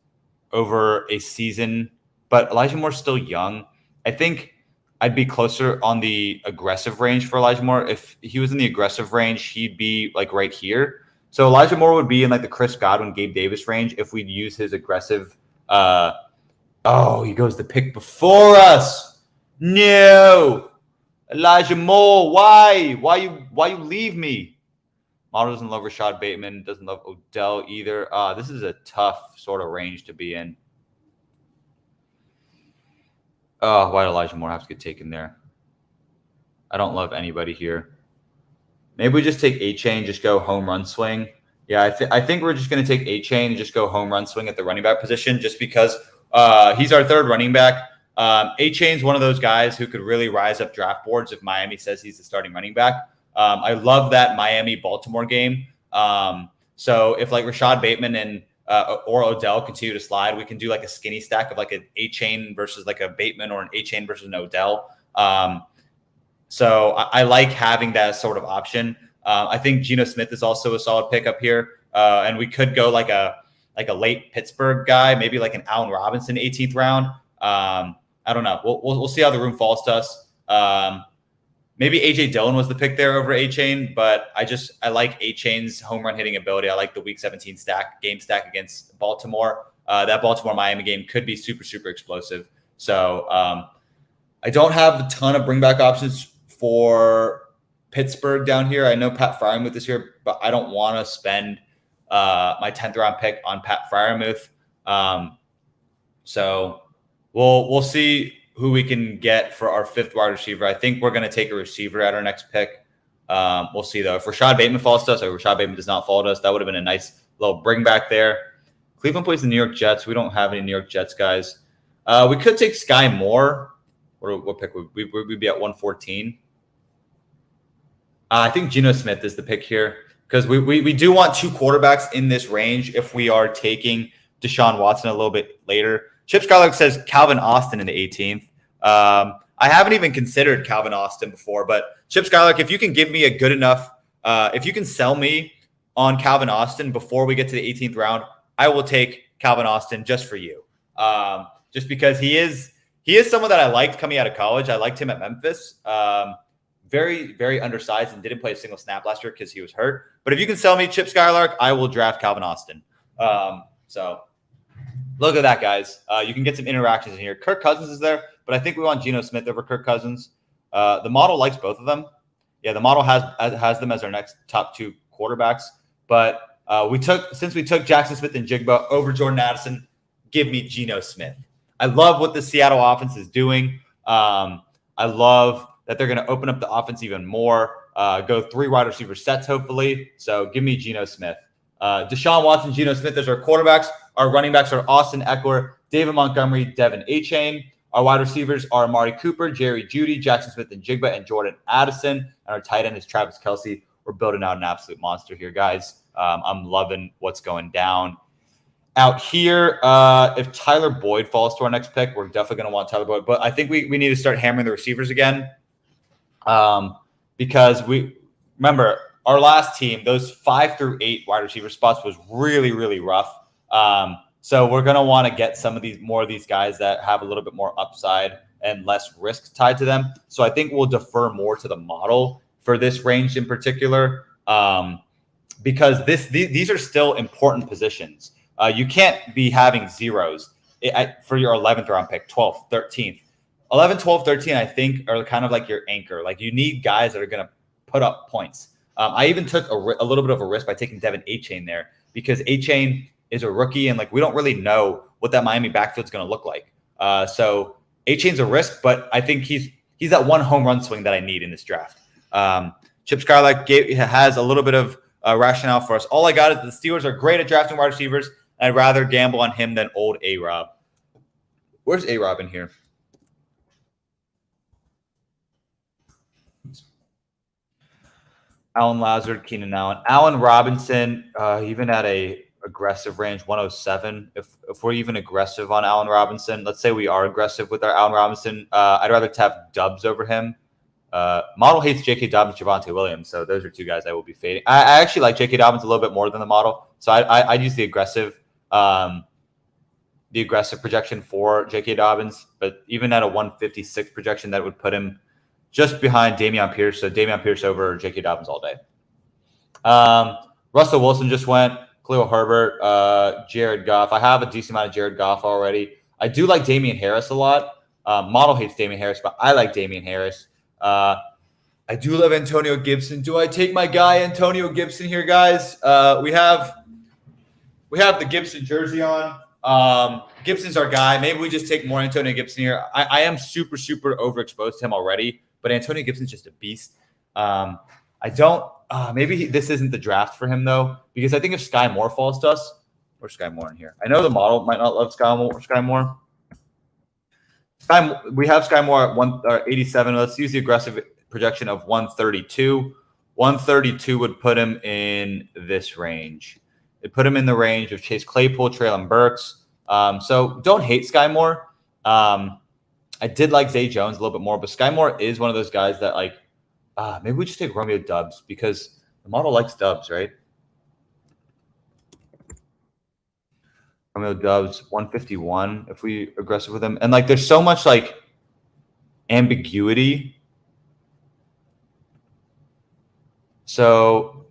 Speaker 1: over a season, but Elijah Moore's still young. I think I'd be closer on the aggressive range for Elijah Moore. If he was in the aggressive range, he'd be like right here. So Elijah Moore would be in like the Chris Godwin, Gabe Davis range if we'd use his aggressive. He goes the pick before us. No, Elijah Moore. Why you leave me? Model doesn't love Rashad Bateman. Doesn't love Odell either. This is a tough sort of range to be in. Why did Elijah Moore have to get taken there? I don't love anybody here. Maybe we just take A-Chain, just go home run swing. Yeah, I think we're just going to take A-Chain and just go home run swing at the running back position just because he's our third running back. A-Chain's one of those guys who could really rise up draft boards if Miami says he's the starting running back. I love that Miami-Baltimore game. So if like Rashad Bateman and or Odell continue to slide, we can do like a skinny stack of like an A-Chain versus like a Bateman or an A-Chain versus an Odell. So I like having that sort of option. I think Geno Smith is also a solid pickup here. And we could go like a late Pittsburgh guy, maybe like an Allen Robinson 18th round. I don't know. We'll see how the room falls to us. Maybe AJ Dillon was the pick there over A-Chain, but I like A-Chain's home run hitting ability. I like the Week 17 game stack against Baltimore. That Baltimore-Miami game could be super, super explosive. So I don't have a ton of bring-back options for Pittsburgh down here. I know Pat Freiermuth is here, but I don't want to spend my 10th round pick on Pat Freiermuth. So we'll see who we can get for our 5th wide receiver. I think we're going to take a receiver at our next pick. We'll see, though. If Rashad Bateman falls to us or Rashad Bateman does not fall to us, that would have been a nice little bring back there. Cleveland plays the New York Jets. We don't have any New York Jets guys. We could take Sky Moore. What pick would we be at 114? I think Geno Smith is the pick here because we do want 2 quarterbacks in this range if we are taking Deshaun Watson a little bit later. Chip Skylark says Calvin Austin in the 18th. I haven't even considered Calvin Austin before, but Chip Skylark, if you can give me a good enough, if you can sell me on Calvin Austin before we get to the 18th round, I will take Calvin Austin just for you. Just because he is someone that I liked coming out of college. I liked him at Memphis. Very, very undersized and didn't play a single snap last year because he was hurt. But if you can sell me Chip Skylark, I will draft Calvin Austin. So look at that, guys. You can get some interactions in here. Kirk Cousins is there, but I think we want Geno Smith over Kirk Cousins. The model likes both of them. Yeah, the model has them as our next top 2 quarterbacks. But since we took Jackson Smith and Jigba over Jordan Addison, give me Geno Smith. I love what the Seattle offense is doing. I love that they're going to open up the offense even more, go 3 wide receiver sets, hopefully. So give me Geno Smith. Deshaun Watson, Geno Smith as our quarterbacks. Our running backs are Austin Eckler, David Montgomery, Devin Achane. Our wide receivers are Amari Cooper, Jerry Jeudy, Jackson Smith and Jigba, and Jordan Addison. And our tight end is Travis Kelce. We're building out an absolute monster here, guys. I'm loving what's going down out here. If Tyler Boyd falls to our next pick, we're definitely going to want Tyler Boyd. But I think we need to start hammering the receivers again, because we remember our last team, those 5 through 8 wide receiver spots was really, really rough. So we're going to want to get some of these more of these guys that have a little bit more upside and less risk tied to them. So I think we'll defer more to the model for this range in particular, because these are still important positions. You can't be having zeros for your 11th round pick, 12th, 13th. 11, 12, 13, I think, are kind of like your anchor. Like, you need guys that are going to put up points. I even took a little bit of a risk by taking Devin Achane there, because Achane is a rookie, and like, we don't really know what that Miami backfield is going to look like. So Achane's a risk, but I think he's that one home run swing that I need in this draft. Chip Skylark has a little bit of rationale for us. All I got is the Steelers are great at drafting wide receivers. I'd rather gamble on him than old A-Rob. Where's A-Rob in here? Alan Lazard, Keenan Allen. Allen Robinson, even at a aggressive range, 107. If we're even aggressive on Allen Robinson, let's say we are aggressive with our Allen Robinson, I'd rather have Dubs over him. Model hates J.K. Dobbins, Javonte Williams, so those are 2 guys I will be fading. I actually like J.K. Dobbins a little bit more than the model, so I'd use the aggressive projection for J.K. Dobbins. But even at a 156 projection, that would put him just behind Dameon Pierce. So Dameon Pierce over J.K. Dobbins all day. Russell Wilson just went. Khalil Herbert, Jared Goff. I have a decent amount of Jared Goff already. I do like Damian Harris a lot. Model hates Damian Harris, but I like Damian Harris. I do love Antonio Gibson. Do I take my guy Antonio Gibson here, guys? We have the Gibson jersey on. Gibson's our guy. Maybe we just take more Antonio Gibson here. I am super, super overexposed to him already, but Antonio Gibson's just a beast. Maybe this isn't the draft for him, though, because I think if Sky Moore falls to us, where's Sky Moore in here? I know the model might not love Sky Moore. We have Sky Moore at 187. Let's use the aggressive projection of 132. 132 would put him in this range. It put him in the range of Chase Claypool, Traylon Burks. So don't hate Sky Moore. I did like Zay Jones a little bit more, but Sky Moore is one of those guys that, like, maybe we just take Romeo Doubs, because the model likes Doubs, right? Romeo Doubs, 151 if we aggressive with him. And, like, there's so much, like, ambiguity. So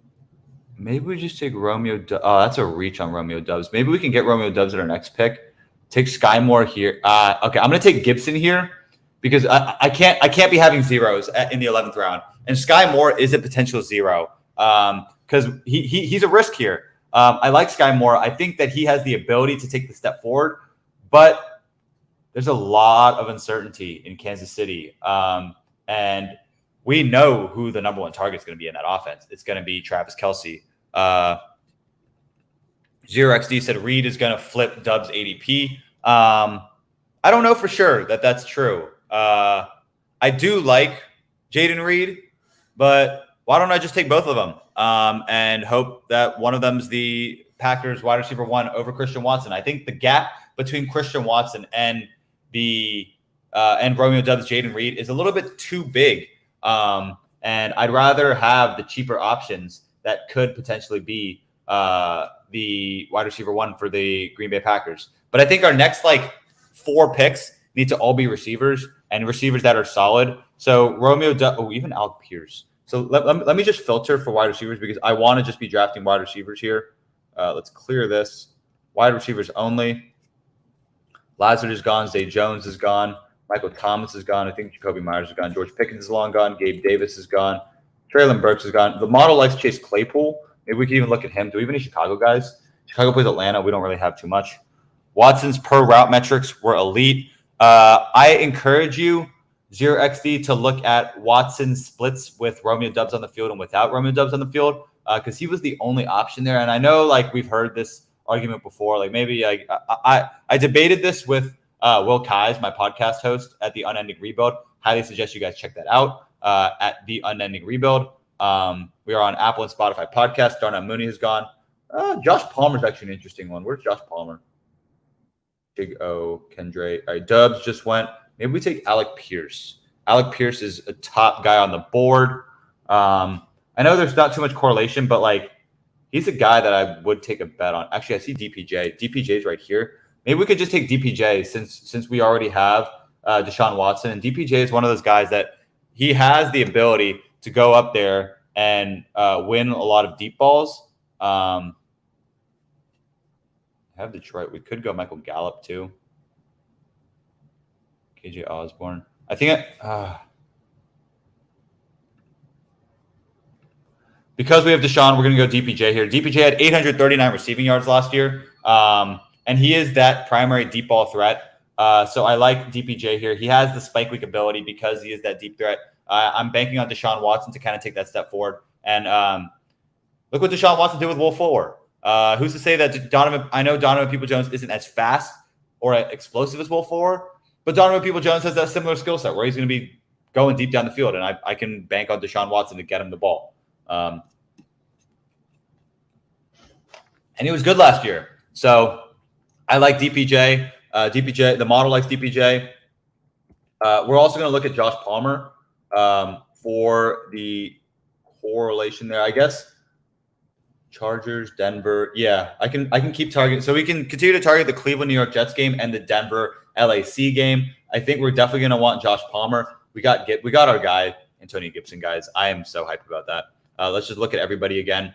Speaker 1: maybe we just take Romeo Doubs. Oh, that's a reach on Romeo Doubs. Maybe we can get Romeo Doubs at our next pick. Take Sky Moore here. Okay, I'm going to take Gibson here, because I can't be having zeros in the 11th round. And Sky Moore is a potential zero, because he's a risk here. I like Sky Moore. I think that he has the ability to take the step forward, but there's a lot of uncertainty in Kansas City. And we know who the number 1 target is going to be in that offense. It's going to be Travis Kelce. 0xD said Reed is going to flip Dubs ADP. I don't know for sure that that's true. I do like Jaden Reed, but why don't I just take both of them and hope that one of them's the Packers wide receiver 1 over Christian Watson? I think the gap between Christian Watson and Romeo Doubs, Jaden Reed is a little bit too big. And I'd rather have the cheaper options that could potentially be the wide receiver 1 for the Green Bay Packers. But I think our next 4 picks need to all be receivers, and receivers that are solid. So Romeo Doubs, even Alec Pierce. So let me just filter for wide receivers, because I want to just be drafting wide receivers here. Let's clear this. Wide receivers only. Lazard is gone. Zay Jones is gone. Michael Thomas is gone. I think Jacoby Myers is gone. George Pickens is long gone. Gabe Davis is gone. Traylon Burks is gone. The model likes Chase Claypool. Maybe we can even look at him. Do we have any Chicago guys? Chicago plays Atlanta. We don't really have too much. Watson's per route metrics were elite. I encourage you 0xD to look at Watson's splits with Romeo Dubs on the field and without Romeo Dubs on the field, because he was the only option there. And I know, like, we've heard this argument before. Like, maybe I debated this with Will Kais, my podcast host at the Unending Rebuild. Highly suggest you guys check that out at the Unending Rebuild. We are on Apple and Spotify podcast. Darnell Mooney has gone. Josh Palmer's actually an interesting one. Where's Josh Palmer? Big O, Kendre. All right, Dubs just went. Maybe we take Alec Pierce. Alec Pierce is a top guy on the board. I know there's not too much correlation, but like he's a guy that I would take a bet on. Actually, I see DPJ. DPJ's right here. Maybe we could just take DPJ since we already have Deshaun Watson. And DPJ is one of those guys that he has the ability to go up there and win a lot of deep balls. I have Detroit. We could go Michael Gallup too. KJ Osborne. I think because we have Deshaun, we're going to go DPJ here. DPJ had 839 receiving yards last year, and he is that primary deep ball threat. So I like DPJ here. He has the spike week ability because he is that deep threat. I'm banking on Deshaun Watson to kind of take that step forward. And look what Deshaun Watson did with Will Fuller. Who's to say that Donovan? I know Donovan Peoples-Jones isn't as fast or explosive as Will Fuller, but Donovan Peoples-Jones has that similar skill set where he's going to be going deep down the field, and I can bank on Deshaun Watson to get him the ball. And he was good last year. So I like DPJ. DPJ, the model likes DPJ. We're also going to look at Josh Palmer for the correlation there, I guess. Chargers, Denver. Yeah, I can keep targeting. So we can continue to target the Cleveland, New York Jets game and the Denver, LAC game. I think we're definitely going to want Josh Palmer. We got our guy, Antonio Gibson, guys. I am so hyped about that. Let's just look at everybody again.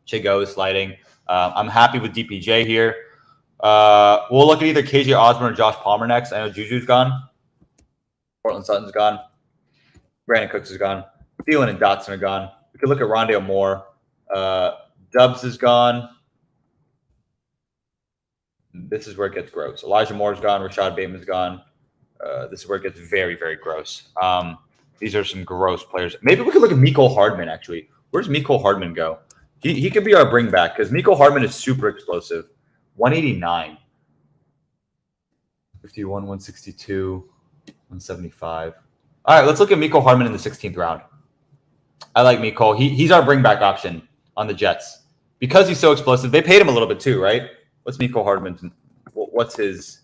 Speaker 1: Chigo is sliding. I'm happy with DPJ here. We'll look at either KJ Osborne or Josh Palmer next. I know Juju's gone. Portland Sutton's gone. Brandon Cooks is gone. Thielen and Dotson are gone. We could look at Rondale Moore. Dubs is gone. This is where it gets gross. Elijah Moore's gone. Rashad Bateman's gone. This is where it gets very, very gross. These are some gross players. Maybe we could look at Mecole Hardman, actually. Where's Mecole Hardman go? He could be our bring back because Mecole Hardman is super explosive. 189. 51, 162, 175. All right, let's look at Mecole Hardman in the 16th round. I like Mecole. He's our bring back option on the Jets. Because he's so explosive, they paid him a little bit too, right? What's Mecole Hardman's? What's his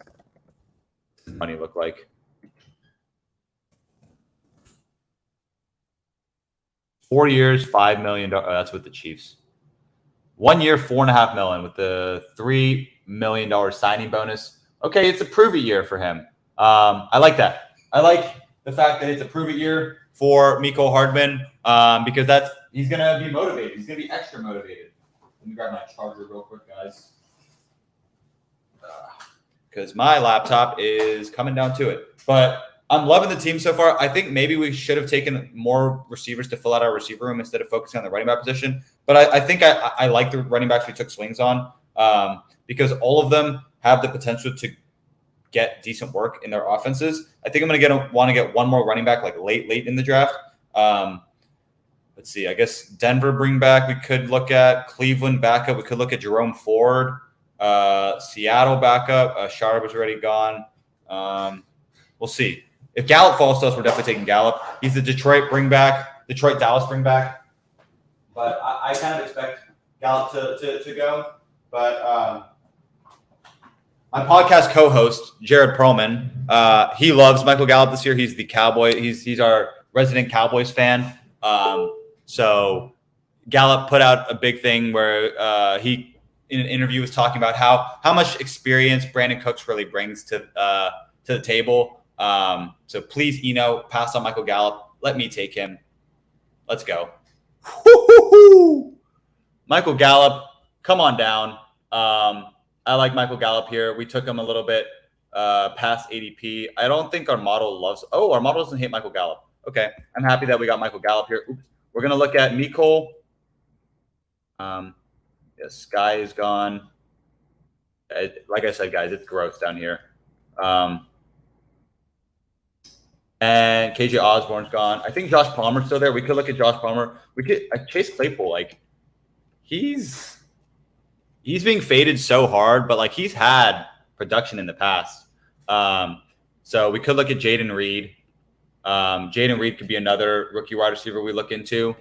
Speaker 1: money look like? 4 years, $5 million. Oh, that's with the Chiefs. 1 year, $4.5 million with the $3 million signing bonus. Okay, it's a prove it year for him. I like that. I like the fact that it's a prove it year for Mecole Hardman because he's gonna be motivated. He's gonna be extra motivated. Let me grab my charger real quick, guys, because my laptop is coming down to it. But I'm loving the team so far. I think maybe we should have taken more receivers to fill out our receiver room instead of focusing on the running back position. But I think I like the running backs we took swings on because all of them have the potential to get decent work in their offenses. I think I'm going to want to get one more running back like late in the draft. Let's see. I guess Denver bring back. We could look at Cleveland backup. We could look at Jerome Ford. Seattle backup. Sharp is already gone. We'll see. If Gallup falls to us, we're definitely taking Gallup. He's the Detroit Dallas bring back. But I kind of expect Gallup to go. But my podcast co-host, Jared Perlman, he loves Michael Gallup this year. He's the Cowboy. He's our resident Cowboys fan. So Gallup put out a big thing where he, in an interview, was talking about how much experience Brandon Cooks really brings to the table. So please, pass on Michael Gallup. Let me take him. Let's go. Michael Gallup, come on down. I like Michael Gallup here. We took him a little bit past ADP. I don't think our model our model doesn't hate Michael Gallup. Okay. I'm happy that we got Michael Gallup here. Oops. We're going to look at Mecole. Yes, Sky is gone. Like I said, guys, it's gross down here. And and KJ Osborne's gone. I think Josh Palmer's still there. We could look at Josh Palmer. We could Chase Claypool. Like he's being faded so hard, but like he's had production in the past. So we could look at Jaden Reed. Jaden Reed could be another rookie wide receiver we look into.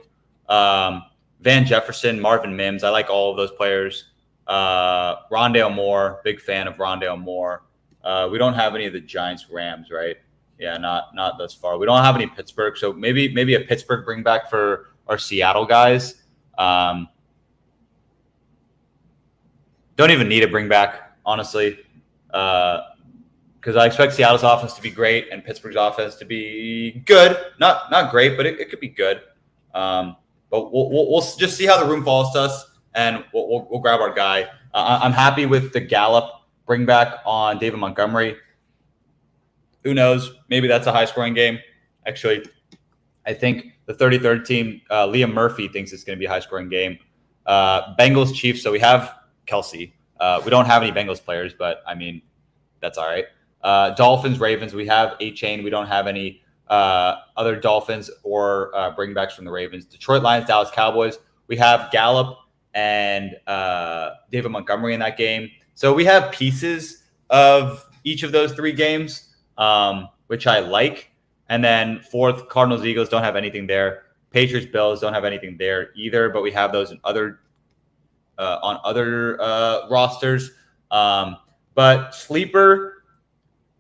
Speaker 1: Van Jefferson, Marvin Mims. I like all of those players. Rondale Moore, big fan of Rondale Moore. We don't have any of the Giants, Rams, right? Yeah, not thus far. We don't have any Pittsburgh, so maybe a Pittsburgh bring back for our Seattle guys. Don't even need a bring back, honestly, because I expect Seattle's offense to be great and Pittsburgh's offense to be good. Not great, but it could be good. But we'll just see how the room falls to us, and we'll grab our guy. I'm happy with the Gallup bring back on David Montgomery. Who knows? Maybe that's a high-scoring game. Actually, I think the 33rd team, Liam Murphy, thinks it's going to be a high-scoring game. Bengals, Chiefs. So we have Kelsey. We don't have any Bengals players, but, I mean, that's all right. Dolphins, Ravens. We have A-Chain. We don't have any other Dolphins or bringbacks from the Ravens. Detroit Lions, Dallas Cowboys. We have Gallup and David Montgomery in that game. So we have pieces of each of those three games, which I like. And then fourth, Cardinals, Eagles don't have anything there. Patriots, Bills don't have anything there either, but we have those in other on other rosters. But sleeper,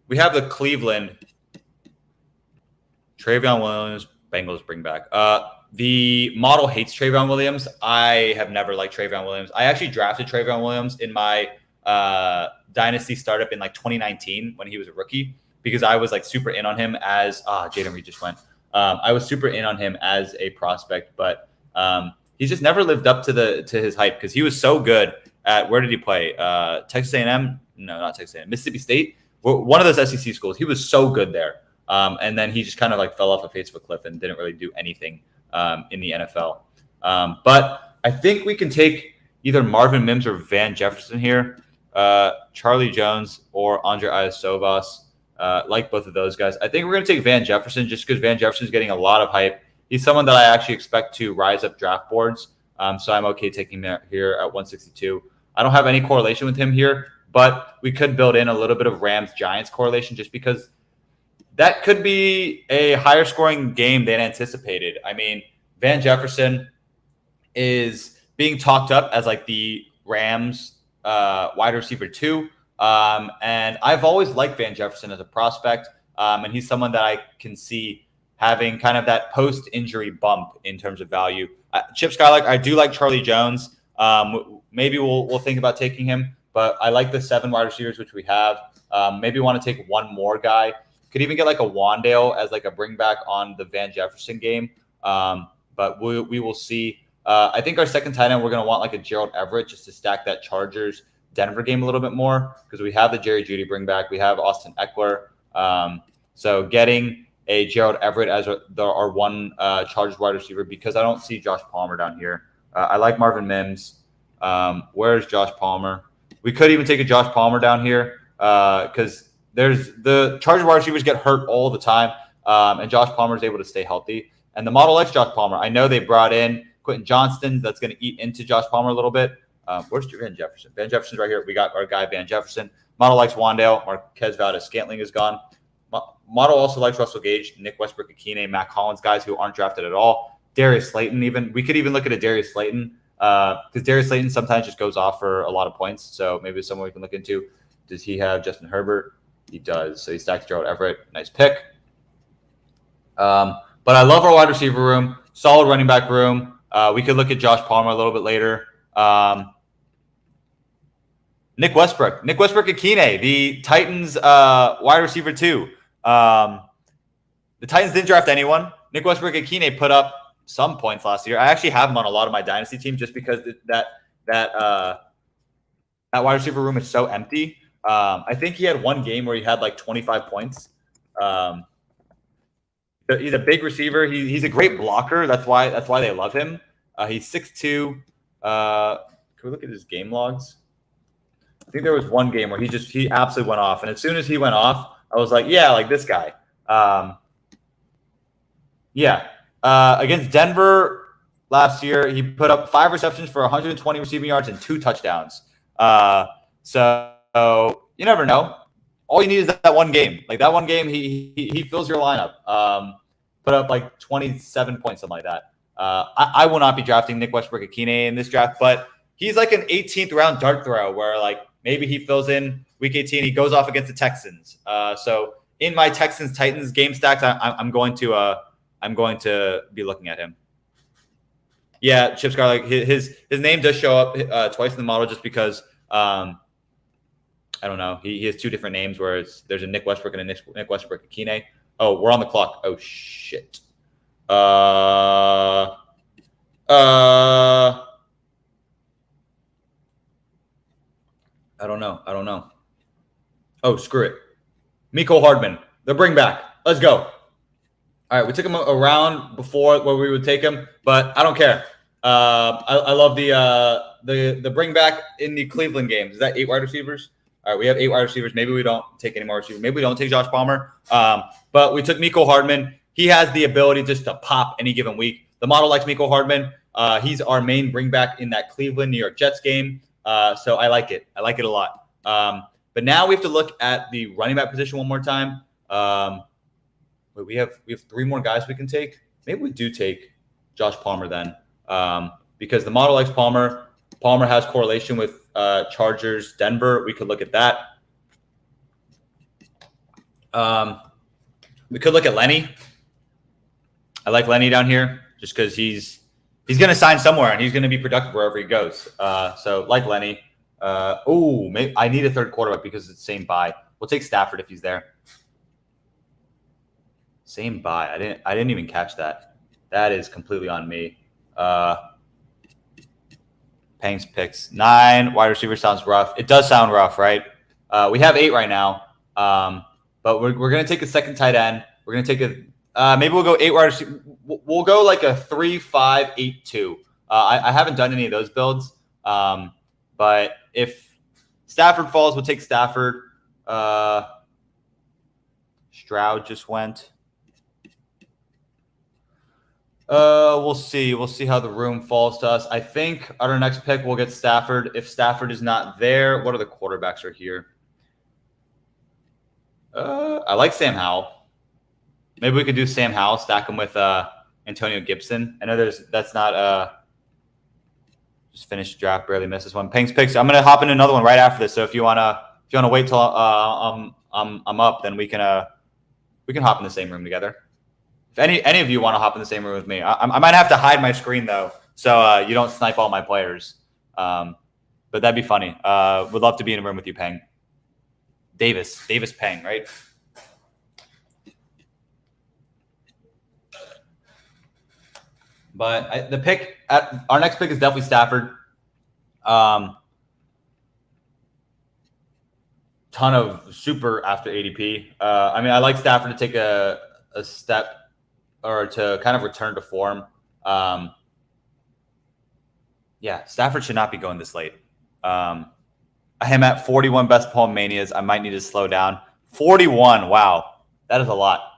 Speaker 1: we have the Cleveland. Trayvon Williams, Bengals bring back. The model hates Trayvon Williams. I have never liked Trayvon Williams. I actually drafted Trayvon Williams in my dynasty startup in like 2019 when he was a rookie, because I was like super in on him as Jaden Reed just went. I was super in on him as a prospect, but he's just never lived up to his hype, because he was so good at, where did he play? Texas A&M? No, not Texas A&M. Mississippi State. One of those SEC schools. He was so good there, and then he just kind of like fell off the face of a cliff and didn't really do anything in the NFL. But I think we can take either Marvin Mims or Van Jefferson here. Charlie Jones or Andre Iosovas. Like both of those guys. I think we're going to take Van Jefferson just because Van Jefferson is getting a lot of hype. He's someone that I actually expect to rise up draft boards. So I'm okay taking him here at 162. I don't have any correlation with him here, but we could build in a little bit of Rams-Giants correlation just because that could be a higher scoring game than anticipated. I mean, Van Jefferson is being talked up as like the Rams wide receiver 2. And I've always liked Van Jefferson as a prospect. And he's someone that I can see having kind of that post-injury bump in terms of value. Chip Skylark, I do like Charlie Jones. Maybe we'll think about taking him, but I like the 7 wide receivers, which we have. Maybe want to take one more guy. Could even get like a Wandale as like a bring back on the Van Jefferson game. But we will see. I think our second tight end, we're going to want like a Gerald Everett just to stack that Chargers Denver game a little bit more, because we have the Jerry Jeudy bring back. We have Austin Eckler. So getting a Gerald Everett as our one Chargers wide receiver, because I don't see Josh Palmer down here. I like Marvin Mims. Where's Josh Palmer? We could even take a Josh Palmer down here because there's the Chargers wide receivers get hurt all the time, and Josh Palmer is able to stay healthy. And the model likes Josh Palmer. I know they brought in Quentin Johnston. That's going to eat into Josh Palmer a little bit. Where's Van Jefferson? Van Jefferson's right here. We got our guy, Van Jefferson. Model likes Wandale. Marquez Valdez-Scantling is gone. Model also likes Russell Gage, Nick Westbrook-Akine, Matt Collins, guys who aren't drafted at all. Darius Slayton even. We could even look at a Darius Slayton because Darius Slayton sometimes just goes off for a lot of points. So maybe it's someone we can look into. Does he have Justin Herbert? He does. So he stacks Gerald Everett. Nice pick. But I love our wide receiver room. Solid running back room. We could look at Josh Palmer a little bit later. Nick Westbrook-Akine, the Titans wide receiver 2. The Titans didn't draft anyone. Nick Westbrook-Akine put up some points last year. I actually have him on a lot of my dynasty team just because that wide receiver room is so empty. I think he had one game where he had like 25 points. He's a big receiver. He's a great blocker. That's why they love him. He's 6'2". Can we look at his game logs? I think there was one game where he absolutely went off. And as soon as he went off, I was like, yeah, like this guy. Yeah. Against Denver last year, he put up 5 receptions for 120 receiving yards and 2 touchdowns. So you never know. All you need is that one game. Like that one game, he fills your lineup. Put up like 27 points, something like that. I will not be drafting Nick Westbrook-Akine in this draft, but he's like an 18th round dart throw where like maybe he fills in week 18. He goes off against the Texans. So in my Texans Titans game stacks, I'm going to be looking at him. Yeah, Chip Scarlett. His name does show up twice in the model just because I don't know. He has 2 different names where there's a Nick Westbrook and a Nick Westbrook-Akine. Oh, we're on the clock. Oh shit. I don't know. Oh, screw it. Mecole Hardman, the bring back. Let's go. All right, we took him around before where we would take him, but I don't care. I love the bring back in the Cleveland games. Is that 8 wide receivers? All right, we have 8 wide receivers. Maybe we don't take any more receivers. Maybe we don't take Josh Palmer. But we took Mecole Hardman. He has the ability just to pop any given week. The model likes Mecole Hardman. He's our main bring back in that Cleveland New York Jets game. So I like it. I like it a lot. But now we have to look at the running back position one more time. Wait, we have 3 more guys we can take. Maybe we do take Josh Palmer then, because the model likes Palmer. Palmer has correlation with Chargers, Denver. We could look at that. We could look at Lenny. I like Lenny down here just because he's going to sign somewhere and he's going to be productive wherever he goes. So like Lenny. I need a third quarterback because it's the same bye. We'll take Stafford if he's there. Same bye. I didn't even catch that. That is completely on me. Pang's picks 9 wide receiver sounds rough. It does sound rough, right? We have 8 right now, but we're gonna take a second tight end. We're gonna take maybe we'll go 8 wide receiver. We'll go like a 3-5-8-2. I haven't done any of those builds, but if Stafford falls, we'll take Stafford. Stroud just went. We'll see. We'll see how the room falls to us. I think on our next pick, we'll get Stafford. If Stafford is not there, what are the quarterbacks are here? I like Sam Howell. Maybe we could do Sam Howell, stack him with Antonio Gibson. I know that's not just finished draft, barely missed this one. Pang's picks. I'm gonna hop into another one right after this. So if you wanna wait till I'm up, then we can hop in the same room together. If any of you want to hop in the same room with me, I might have to hide my screen though, so you don't snipe all my players. But that'd be funny. Would love to be in a room with you, Pang. Davis Pang, right? But our next pick is definitely Stafford. Ton of super after ADP. I mean, I like Stafford to take a step or to kind of return to form. Yeah, Stafford should not be going this late. I am at 41 best Ball Manias. I might need to slow down. 41. Wow. That is a lot.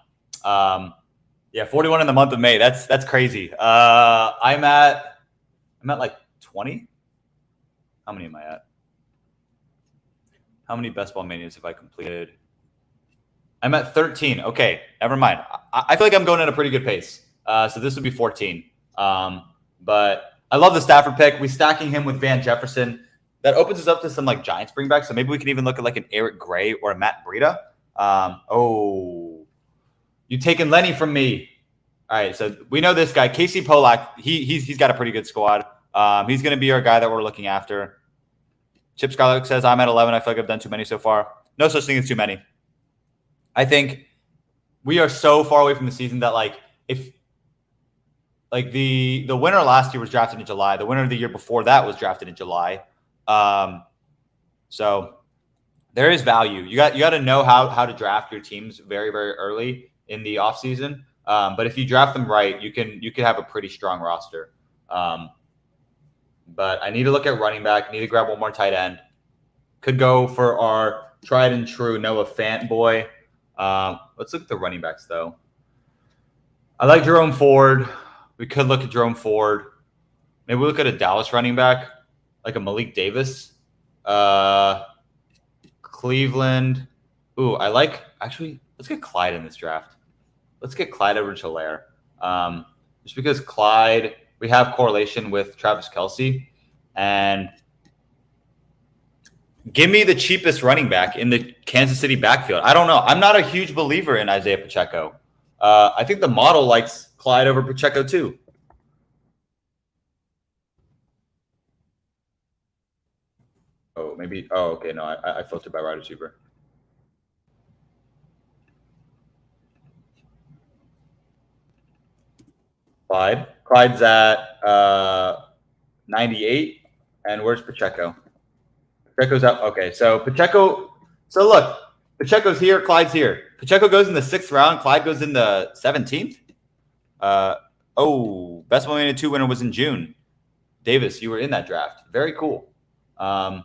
Speaker 1: Yeah, 41 in the month of May. That's crazy. I'm at like 20. How many am I at? How many best Ball Manias have I completed? I'm at 13. Okay, never mind. I feel like I'm going at a pretty good pace. So this would be 14. But I love the Stafford pick. We stacking him with Van Jefferson. That opens us up to some like Giants bringbacks. So maybe we can even look at like an Eric Gray or a Matt Breida. You taking Lenny from me. All right, so we know this guy, Casey Polak. He's got a pretty good squad. He's going to be our guy that we're looking after. Chip Scarlett says, I'm at 11. I feel like I've done too many so far. No such thing as too many. I think we are so far away from the season that like if like the winner last year was drafted in July, the winner of the year before that was drafted in July. So there is value. You got to know how to draft your teams very, very early in the offseason. But if you draft them right, you can have a pretty strong roster. But I need to look at running back. I need to grab one more tight end. Could go for our tried and true Noah Fant boy. Let's look at the running backs though. I like Jerome Ford. We could look at Jerome Ford. Maybe we look at a Dallas running back, like a Malik Davis. Cleveland. Ooh, I like actually. Let's get Clyde in this draft. Let's get Clyde Edwards-Helaire. Just because Clyde, we have correlation with Travis Kelce, and give me the cheapest running back in the Kansas City backfield. I don't know. I'm not a huge believer in Isaiah Pacheco. I think the model likes Clyde over Pacheco too. Oh, maybe. Oh, okay. No, I filtered by wide receiver. Clyde's at 98. And where's Pacheco? Pacheco's up. Okay, so Pacheco. So look, Pacheco's here. Clyde's here. Pacheco goes in the 6th round. Clyde goes in the 17th. Best Ball Mania 2 winner was in June. Davis, you were in that draft. Very cool. Yeah,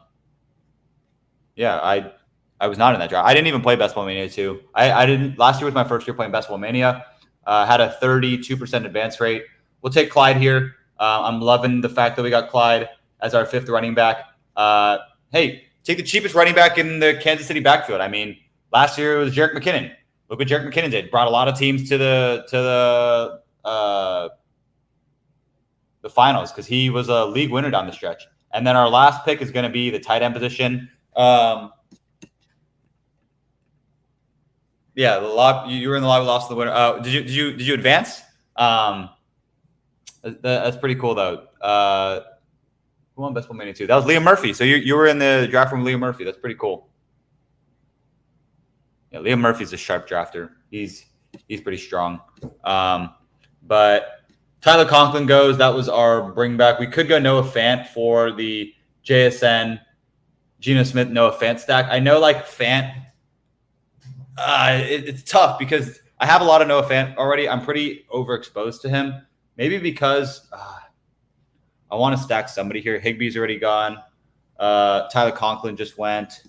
Speaker 1: I was not in that draft. I didn't even play Best Ball Mania 2. I didn't. Last year was my first year playing Best Ball Mania. Had a 32% advance rate. We'll take Clyde here. I'm loving the fact that we got Clyde as our 5th running back. Hey, take the cheapest running back in the Kansas City backfield. I mean, last year it was Jerick McKinnon. Look what Jerick McKinnon did. Brought a lot of teams to the finals because he was a league winner down the stretch. And then our last pick is going to be the tight end position. Yeah, you were in the lobby, lost the winner. Did you advance? That's pretty cool though. Who won Best Ball Mania 2? That was Liam Murphy. So you were in the draft from Liam Murphy. That's pretty cool. Yeah, Liam Murphy's a sharp drafter. He's pretty strong. But Tyler Conklin goes. That was our bring back. We could go Noah Fant for the JSN, Geno Smith, Noah Fant stack. I know like Fant, it's tough because I have a lot of Noah Fant already. I'm pretty overexposed to him. Maybe because I want to stack somebody here. Higbee's already gone. Tyler Conklin just went.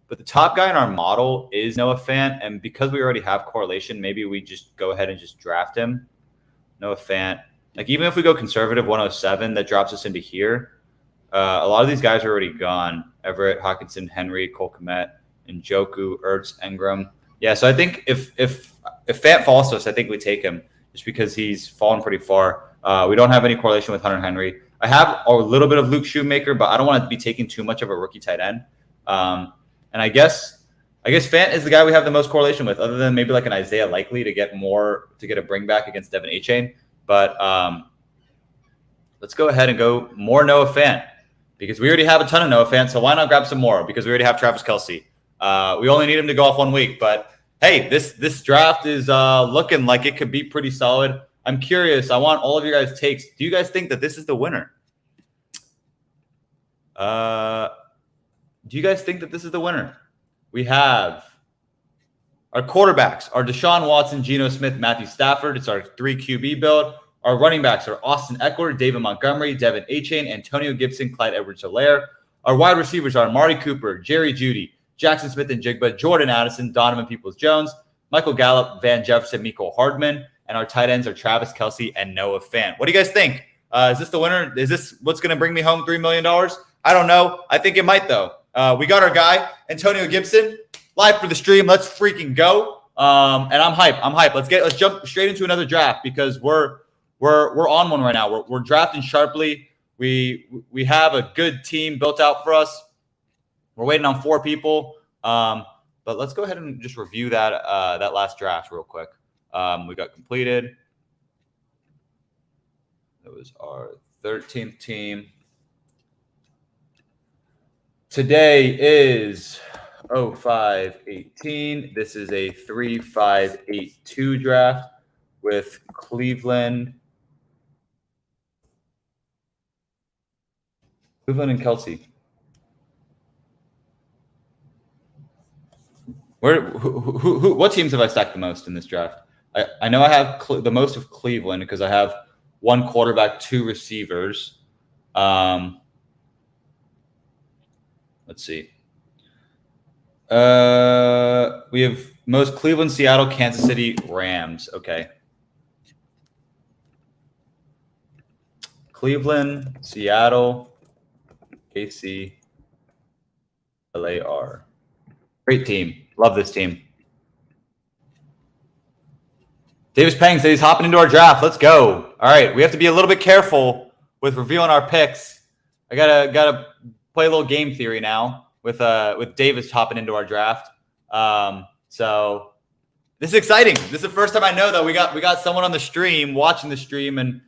Speaker 1: But the top guy in our model is Noah Fant. And because we already have correlation, maybe we just go ahead and just draft him. Noah Fant. Like even if we go conservative 107, that drops us into here. A lot of these guys are already gone. Everett, Hawkinson, Henry, Cole Kmet, Njoku, Ertz, Engram. Yeah, so I think if Fant falls to us, I think we take him just because he's fallen pretty far. We don't have any correlation with Hunter Henry. I have a little bit of Luke Shoemaker, but I don't want to be taking too much of a rookie tight end. And I guess Fant is the guy we have the most correlation with, other than maybe like an Isaiah Likely to get a bring back against Devin Achane. But let's go ahead and go more Noah Fant because we already have a ton of Noah Fant. So why not grab some more? Because we already have Travis Kelce. We only need him to go off 1 week, but hey, this draft is looking like it could be pretty solid. I'm curious. I want all of your guys' takes. Do you guys think that this is the winner? Do you guys think that this is the winner? We have our quarterbacks are Deshaun Watson, Geno Smith, Matthew Stafford. It's our 3 QB build. Our running backs are Austin Eckler, David Montgomery, Devin Achane, Antonio Gibson, Clyde Edwards-Helaire. Our wide receivers are Amari Cooper, Jerry Jeudy, Jackson Smith and Jigba, Jordan Addison, Donovan Peoples-Jones, Michael Gallup, Van Jefferson, Mecole Hardman. And our tight ends are Travis Kelce and Noah Fant. What do you guys think? Is this the winner? Is this what's going to bring me home $3 million? I don't know. I think it might, though. We got our guy, Antonio Gibson, live for the stream. Let's freaking go. And I'm hyped. Let's jump straight into another draft because we're on one right now. We're drafting sharply. We have a good team built out for us. We're waiting on 4 people. But let's go ahead and just review that last draft real quick. We got completed. It was our 13th team. Today is 05/18. This is a 3-5-8-2 draft with Cleveland and Kelce. What teams have I stacked the most in this draft? I know I have the most of Cleveland because I have 1 quarterback, 2 receivers. Let's see. We have most Cleveland, Seattle, Kansas City, Rams. Okay. Cleveland, Seattle, KC, LAR. Great team. Love this team. Davis Peng says he's hopping into our draft. Let's go. All right, we have to be a little bit careful with revealing our picks. I gotta play a little game theory now with Davis hopping into our draft. So this is exciting. This is the first time I know that we got someone on the stream watching the stream and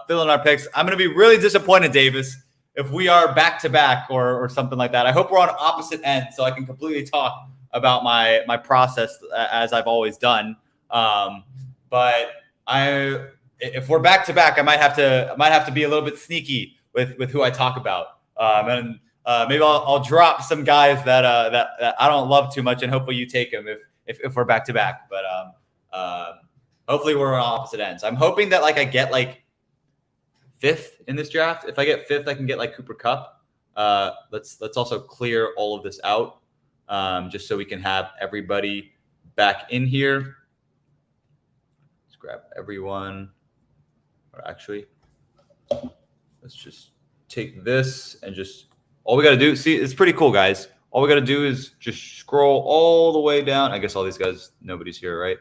Speaker 1: filling our picks. I'm gonna be really disappointed, Davis, if we are back to back or something like that. I hope we're on opposite ends so I can completely talk about my process as I've always done. But if we're back to back, I might have to be a little bit sneaky with who I talk about, and maybe I'll drop some guys that I don't love too much, and hopefully you take them if we're back to back. But hopefully we're on opposite ends. I'm hoping that I get fifth in this draft. If I get fifth, I can get Cooper Kupp. Let's also clear all of this out, just so we can have everybody back in here. Grab everyone, or actually, let's just take this and just all we got to do. See, it's pretty cool, guys. All we got to do is just scroll all the way down. I guess all these guys, nobody's here, right?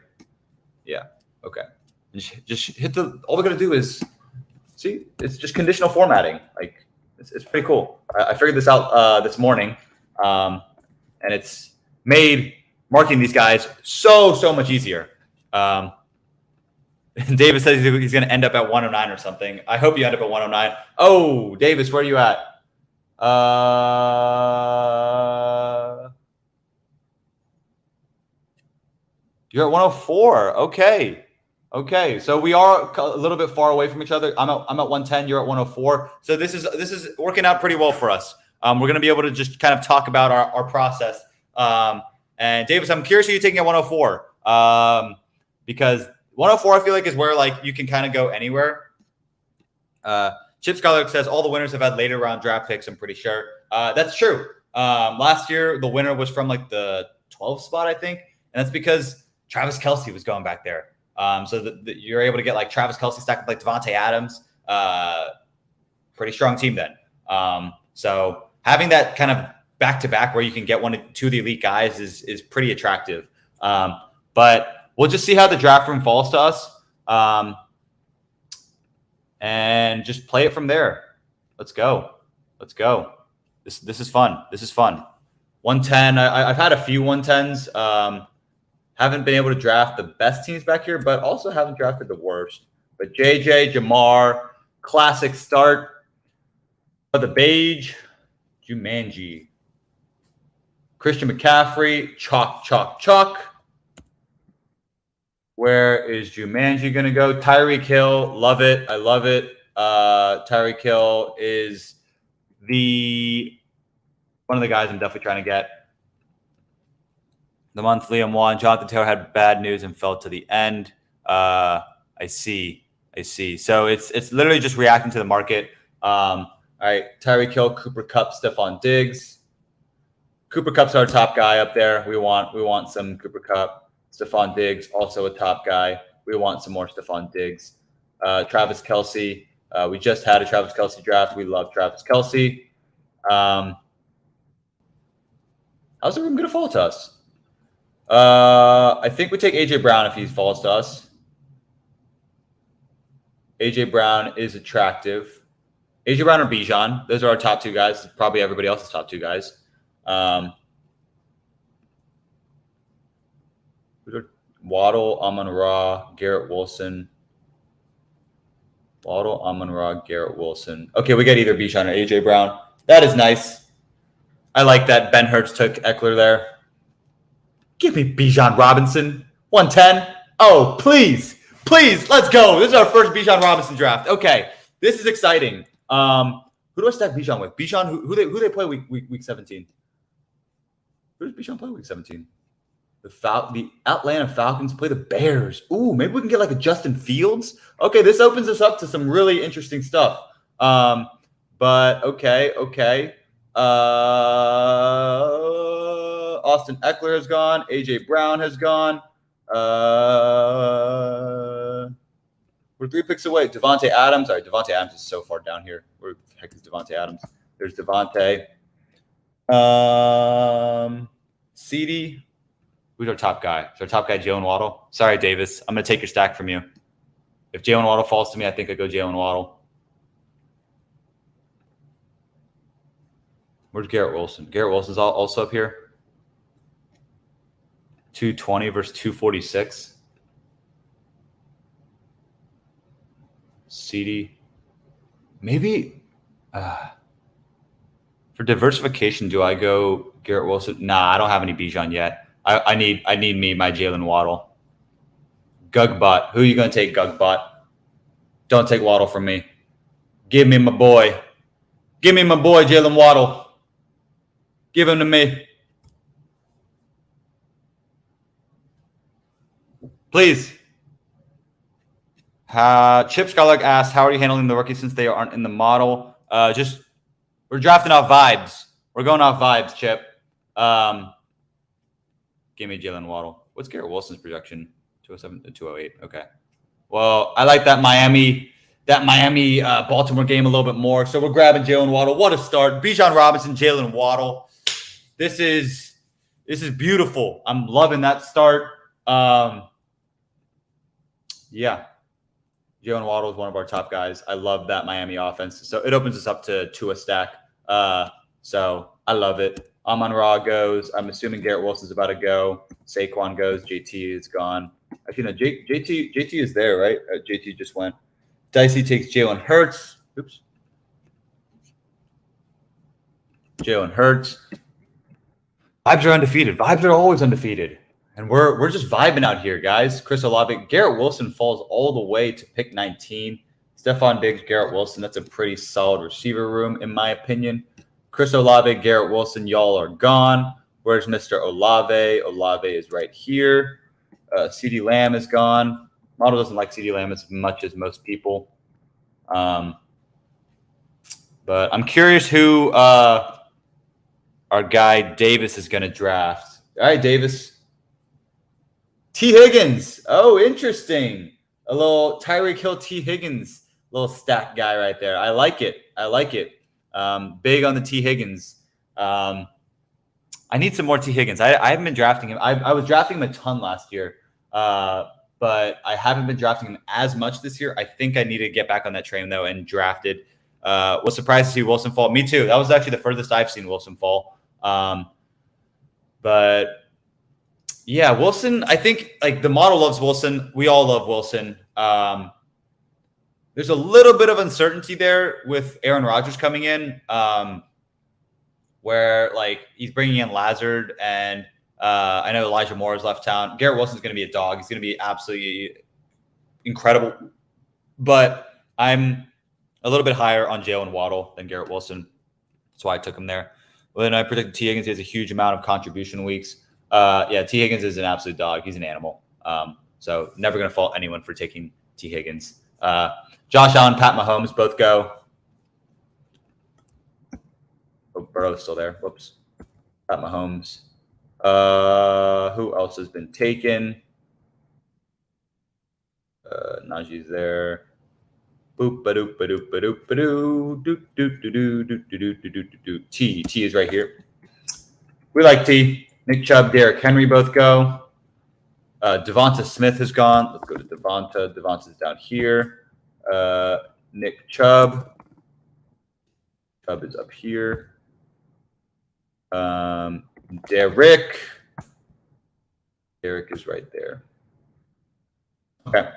Speaker 1: Yeah. Okay. Just hit the. All we got to do is see. It's just conditional formatting. It's pretty cool. I figured this out this morning, and it's made marking these guys so much easier. Davis says he's going to end up at 109 or something. I hope you end up at 109. Oh, Davis, where are you at? You're at 104. Okay. So we are a little bit far away from each other. I'm at 110. You're at 104. So this is working out pretty well for us. We're going to be able to just kind of talk about our process. And Davis, I'm curious who you're taking at 104. Because 104, I feel like, is where you can kind of go anywhere. Chip Scholar says all the winners have had later round draft picks. I'm pretty sure that's true. Last year, the winner was from the 12th spot, I think, and that's because Travis Kelce was going back there. So you're able to get Travis Kelce stacked with Devontae Adams. Pretty strong team then. So having that kind of back to back where you can get one or two of the elite guys is pretty attractive. But we'll just see how the draft room falls to us, and just play it from there. Let's go. This is fun. 110. I've had a few 110s. Haven't been able to draft the best teams back here, but also haven't drafted the worst. But JJ, Jamar, classic start. The Beige, Jumanji, Christian McCaffrey, chalk. Where is Jumanji going to go? Tyreek Hill, love it. I love it. Tyreek Hill is one of the guys I'm definitely trying to get. The monthly I'm on. Jonathan Taylor had bad news and fell to the end. I see. So it's literally just reacting to the market. All right, Tyreek Hill, Cooper Kupp, Stephon Diggs. Cooper Kupp's our top guy up there. We want some Cooper Kupp. Stephon Diggs, also a top guy. We want some more Stephon Diggs. Travis Kelce. We just had a Travis Kelce draft. We love Travis Kelce. How's the room going to fall to us? I think we take A.J. Brown if he falls to us. A.J. Brown is attractive. A.J. Brown or Bijan. Those are our top two guys. Probably everybody else's top two guys. Waddle, Amon-Ra, Garrett Wilson. Garrett Wilson. Okay, we get either Bijan or A.J. Brown. That is nice. I like that Ben Hurts took Eckler there. Give me Bijan Robinson. 110. Oh, please. Let's go. This is our first Bijan Robinson draft. Okay, this is exciting. Who do I stack Bijan with? Bijan, who they play week 17? Who does Bijan play week 17? The Atlanta Falcons play the Bears. Ooh, maybe we can get a Justin Fields. Okay, this opens us up to some really interesting stuff. But okay. Austin Eckler has gone. A.J. Brown has gone. What We're 3 picks away. Devontae Adams. All right, Devontae Adams is so far down here. Where the heck is Devontae Adams? There's Devontae. CD. Who's our top guy? Is our top guy Jalen Waddle? Sorry, Davis. I'm going to take your stack from you. If Jalen Waddle falls to me, I think I go Jalen Waddle. Where's Garrett Wilson? Garrett Wilson's also up here. 220 versus 246. CD. Maybe for diversification, do I go Garrett Wilson? Nah, I don't have any Bijan yet. I need my Jalen Waddle. Gugbot. Who are you going to take, Gugbot? Don't take Waddle from me. Give me my boy. Give me my boy, Jalen Waddle. Give him to me. Please. Chip Skylark asked, how are you handling the rookies since they aren't in the model? We're drafting off vibes. We're going off vibes, Chip. Give me Jalen Waddle. What's Garrett Wilson's projection? 207 to 208. Okay. Well, I like that Miami Baltimore game a little bit more. So we're grabbing Jalen Waddle. What a start. Bijan Robinson, Jalen Waddle. This is beautiful. I'm loving that start. Yeah. Jalen Waddle is one of our top guys. I love that Miami offense. So it opens us up to a stack. So I love it. Amon-Ra goes. I'm assuming Garrett Wilson's about to go. Saquon goes. JT is gone. Actually, no, JT is there, right? JT just went. Dicey takes Jalen Hurts. Oops. Jalen Hurts. Vibes are undefeated. Vibes are always undefeated. And we're just vibing out here, guys. Chris Olave. Garrett Wilson falls all the way to pick 19. Stephon Diggs, Garrett Wilson. That's a pretty solid receiver room, in my opinion. Chris Olave, Garrett Wilson, y'all are gone. Where's Mr. Olave? Olave is right here. CeeDee Lamb is gone. Model doesn't like CeeDee Lamb as much as most people. But I'm curious who our guy Davis is going to draft. All right, Davis. T. Higgins. Oh, interesting. A little Tyreek Hill, T. Higgins, little stack guy right there. I like it. Big on the T. Higgins. I need some more T. Higgins. I haven't been drafting him. I was drafting him a ton last year, but I haven't been drafting him as much this year. I think I need to get back on that train, though, and drafted. Was surprised to see Wilson fall. Me too. That was actually the furthest I've seen Wilson fall. But yeah, Wilson, I think like the model loves Wilson. We all love Wilson. There's a little bit of uncertainty there with Aaron Rodgers coming in, where like he's bringing in Lazard, and I know Elijah Moore has left town. Garrett Wilson's going to be a dog. He's going to be absolutely incredible. But I'm a little bit higher on Jalen Waddle than Garrett Wilson. That's why I took him there. When I predicted T. Higgins, he has a huge amount of contribution weeks. Yeah, T. Higgins is an absolute dog. He's an animal. So never going to fault anyone for taking T. Higgins. Josh Allen, Pat Mahomes both go. Oh, Burrow's still there. Whoops. Pat Mahomes. Who else has been taken? Najee's there. Boop ba doop ba doop ba doop ba doo doop doop doo doo doop doo doo doo doo. T is right here. We like T. Nick Chubb, Derrick Henry both go. Devonta Smith has gone. Let's go to Devonta. Devonta's down here. Nick Chubb. Chubb is up here. Derrick. Derrick is right there. Okay.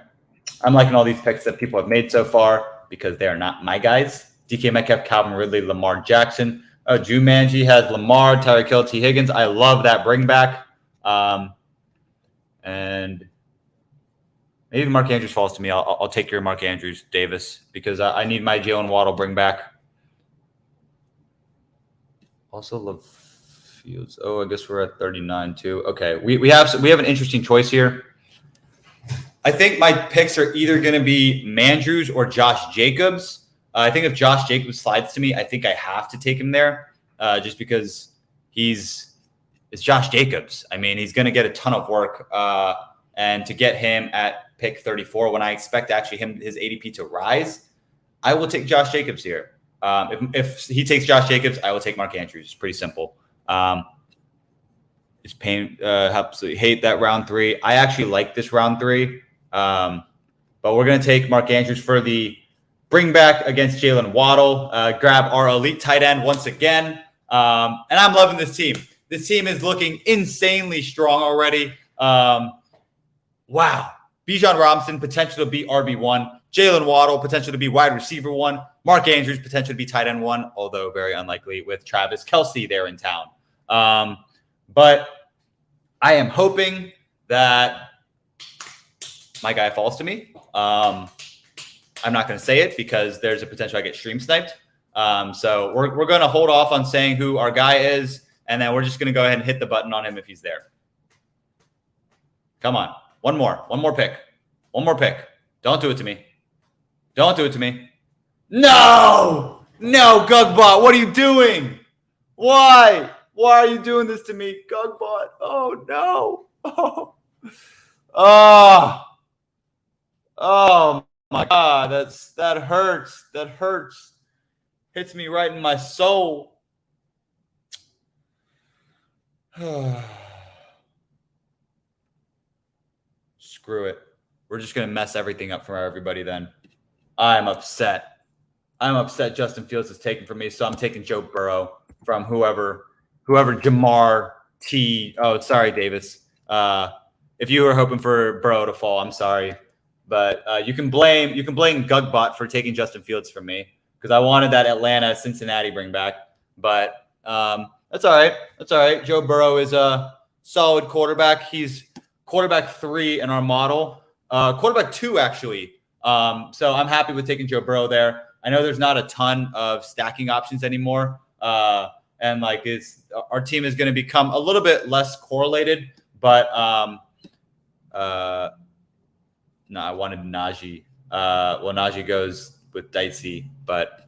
Speaker 1: I'm liking all these picks that people have made so far because they are not my guys. DK Metcalf, Calvin Ridley, Lamar Jackson. Drew Manji has Lamar, Tyreek Hill, T. Higgins. I love that bring back. And maybe Mark Andrews falls to me. I'll take your Mark Andrews, Davis, because I need my Jalen Waddle bring back. Also love Fields. Oh, I guess we're at 39 too. Okay, we have an interesting choice here. I think my picks are either going to be Mandrews or Josh Jacobs. I think if Josh Jacobs slides to me, I think I have to take him there just because it's Josh Jacobs. I mean, he's going to get a ton of work. And to get him at pick 34 when I expect actually his ADP to rise, I will take Josh Jacobs here. If he takes Josh Jacobs, I will take Mark Andrews. It's pretty simple. It's pain. Absolutely hate that round 3. I actually like this round 3, but we're going to take Mark Andrews for the bring back against Jalen Waddle. Grab our elite tight end once again, and I'm loving this team. This team is looking insanely strong already. Wow. Bijan Robinson, potential to be RB1. Jalen Waddle, potential to be wide receiver 1. Mark Andrews, potential to be tight end 1, although very unlikely with Travis Kelce there in town. But I am hoping that my guy falls to me. I'm not going to say it because there's a potential I get stream sniped. So we're going to hold off on saying who our guy is, and then we're just going to go ahead and hit the button on him if he's there. Come on. One more pick. One more pick. Don't do it to me. Don't do it to me. No, Gugbot. What are you doing? Why? Why are you doing this to me, Gugbot? Oh, no. Oh my God. That hurts. That hurts. Hits me right in my soul. Screw it. We're just going to mess everything up for everybody then. I'm upset. Justin Fields is taken from me, so I'm taking Joe Burrow from whoever Jamar T. Oh, sorry, Davis. If you were hoping for Burrow to fall, I'm sorry. But you can blame Gugbot for taking Justin Fields from me because I wanted that Atlanta-Cincinnati bring back. But that's all right. That's all right. Joe Burrow is a solid quarterback. He's quarterback 3 in our model. Quarterback 2, actually. So I'm happy with taking Joe Burrow there. I know there's not a ton of stacking options anymore. And like our team is going to become a little bit less correlated. But no, I wanted Najee. Well, Najee goes with Dicey, but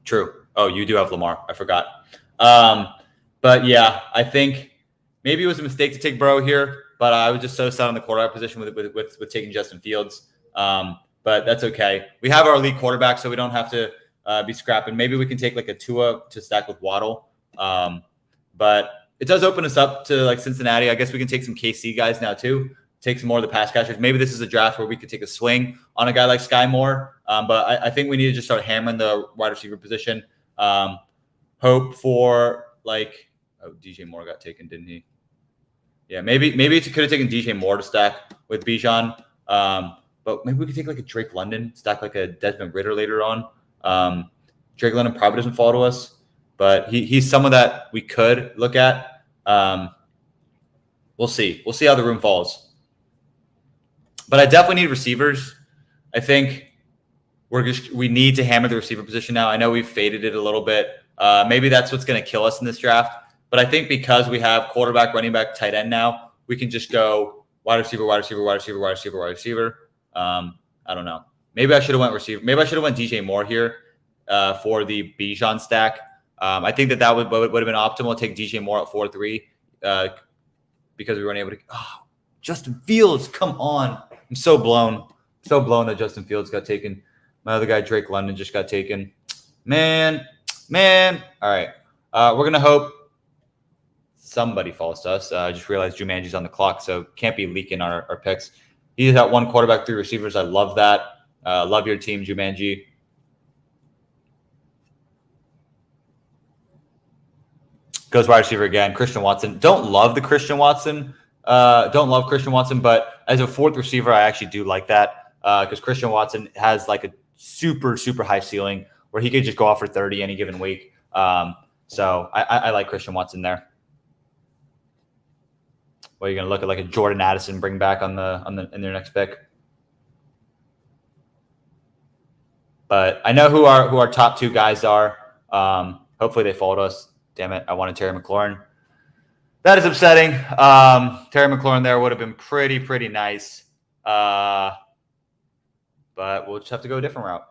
Speaker 1: true. Oh, you do have Lamar. I forgot. But yeah, I think maybe it was a mistake to take Burrow here, but I was just so set on the quarterback position with taking Justin Fields. But that's okay. We have our elite quarterback, so we don't have to be scrapping. Maybe we can take like a Tua to stack with Waddle. But it does open us up to like Cincinnati. I guess we can take some KC guys now too. Take some more of the pass catchers. Maybe this is a draft where we could take a swing on a guy like Sky Moore. But I think we need to just start hammering the wide receiver position. Hope for like DJ Moore got taken, didn't he? Yeah, maybe it could have taken DJ Moore to stack with Bijan. But maybe we could take like a Drake London, stack like a Desmond Ridder later on. Drake London probably doesn't fall to us, but he's someone that we could look at. We'll see. We'll see how the room falls. But I definitely need receivers. I think we need to hammer the receiver position now. I know we've faded it a little bit. Maybe that's what's going to kill us in this draft. But I think because we have quarterback, running back, tight end now, we can just go wide receiver, wide receiver, wide receiver, wide receiver, wide receiver. I don't know. Maybe I should have went receiver. Maybe I should have went DJ Moore here for the Bijan stack. I think that would have been optimal. Take DJ Moore at 4-3 because we weren't able to. Oh, Justin Fields, come on! I'm so blown that Justin Fields got taken. My other guy, Drake London, just got taken. Man. All right, we're gonna hope somebody falls to us. I just realized Jumanji's on the clock, so can't be leaking our picks. He's got 1 quarterback, 3 receivers. I love that. Love your team, Jumanji. Goes wide receiver again. Christian Watson. Don't love Christian Watson, but as a 4th receiver, I actually do like that because Christian Watson has like a super, super high ceiling where he could just go off for 30 any given week. So I like Christian Watson there. Well, you're gonna look at like a Jordan Addison bring back in their next pick. But I know who our top 2 guys are. Hopefully they fall to us. Damn it, I wanted Terry McLaurin. That is upsetting. Terry McLaurin there would have been pretty nice. But we'll just have to go a different route.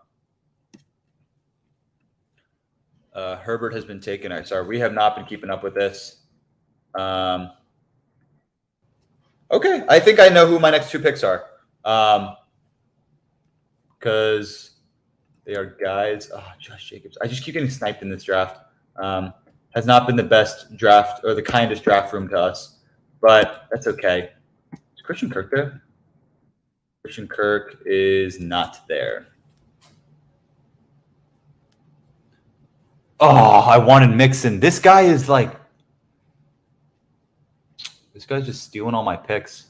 Speaker 1: Herbert has been taken. Sorry, we have not been keeping up with this. Okay, I think I know who my next 2 picks are. Because they are guys. Oh, Josh Jacobs. I just keep getting sniped in this draft. Has not been the best draft or the kindest draft room to us, but that's okay. Is Christian Kirk there? Christian Kirk is not there. Oh, I wanted Mixon. This guy is like, this guy's just stealing all my picks.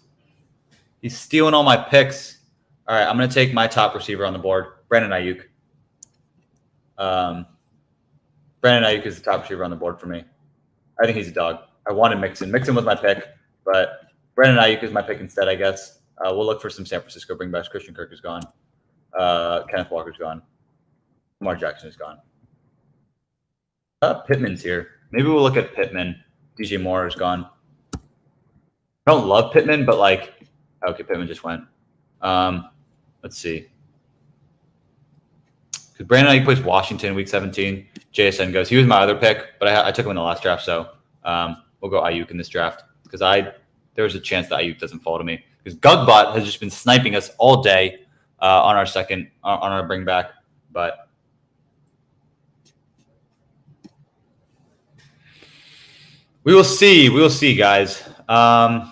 Speaker 1: He's stealing all my picks. All right, I'm going to take my top receiver on the board, Brandon Ayuk. Brandon Ayuk is the top receiver on the board for me. I think he's a dog. I wanted Mixon. Mixon was my pick, but Brandon Ayuk is my pick instead, I guess. We'll look for some San Francisco bringbacks. Christian Kirk is gone. Kenneth Walker's gone. Lamar Jackson is gone. Pittman's here. Maybe we'll look at Pittman. DJ Moore is gone. I don't love Pittman, but like, okay, Pittman just went. Let's see. Because Brandon Ayuk plays Washington week 17. JSN goes. He was my other pick, but I took him in the last draft, so we'll go Ayuk in this draft because there was a chance that Ayuk doesn't fall to me because Gugbot has just been sniping us all day on our bring back, but we will see. We will see, guys. The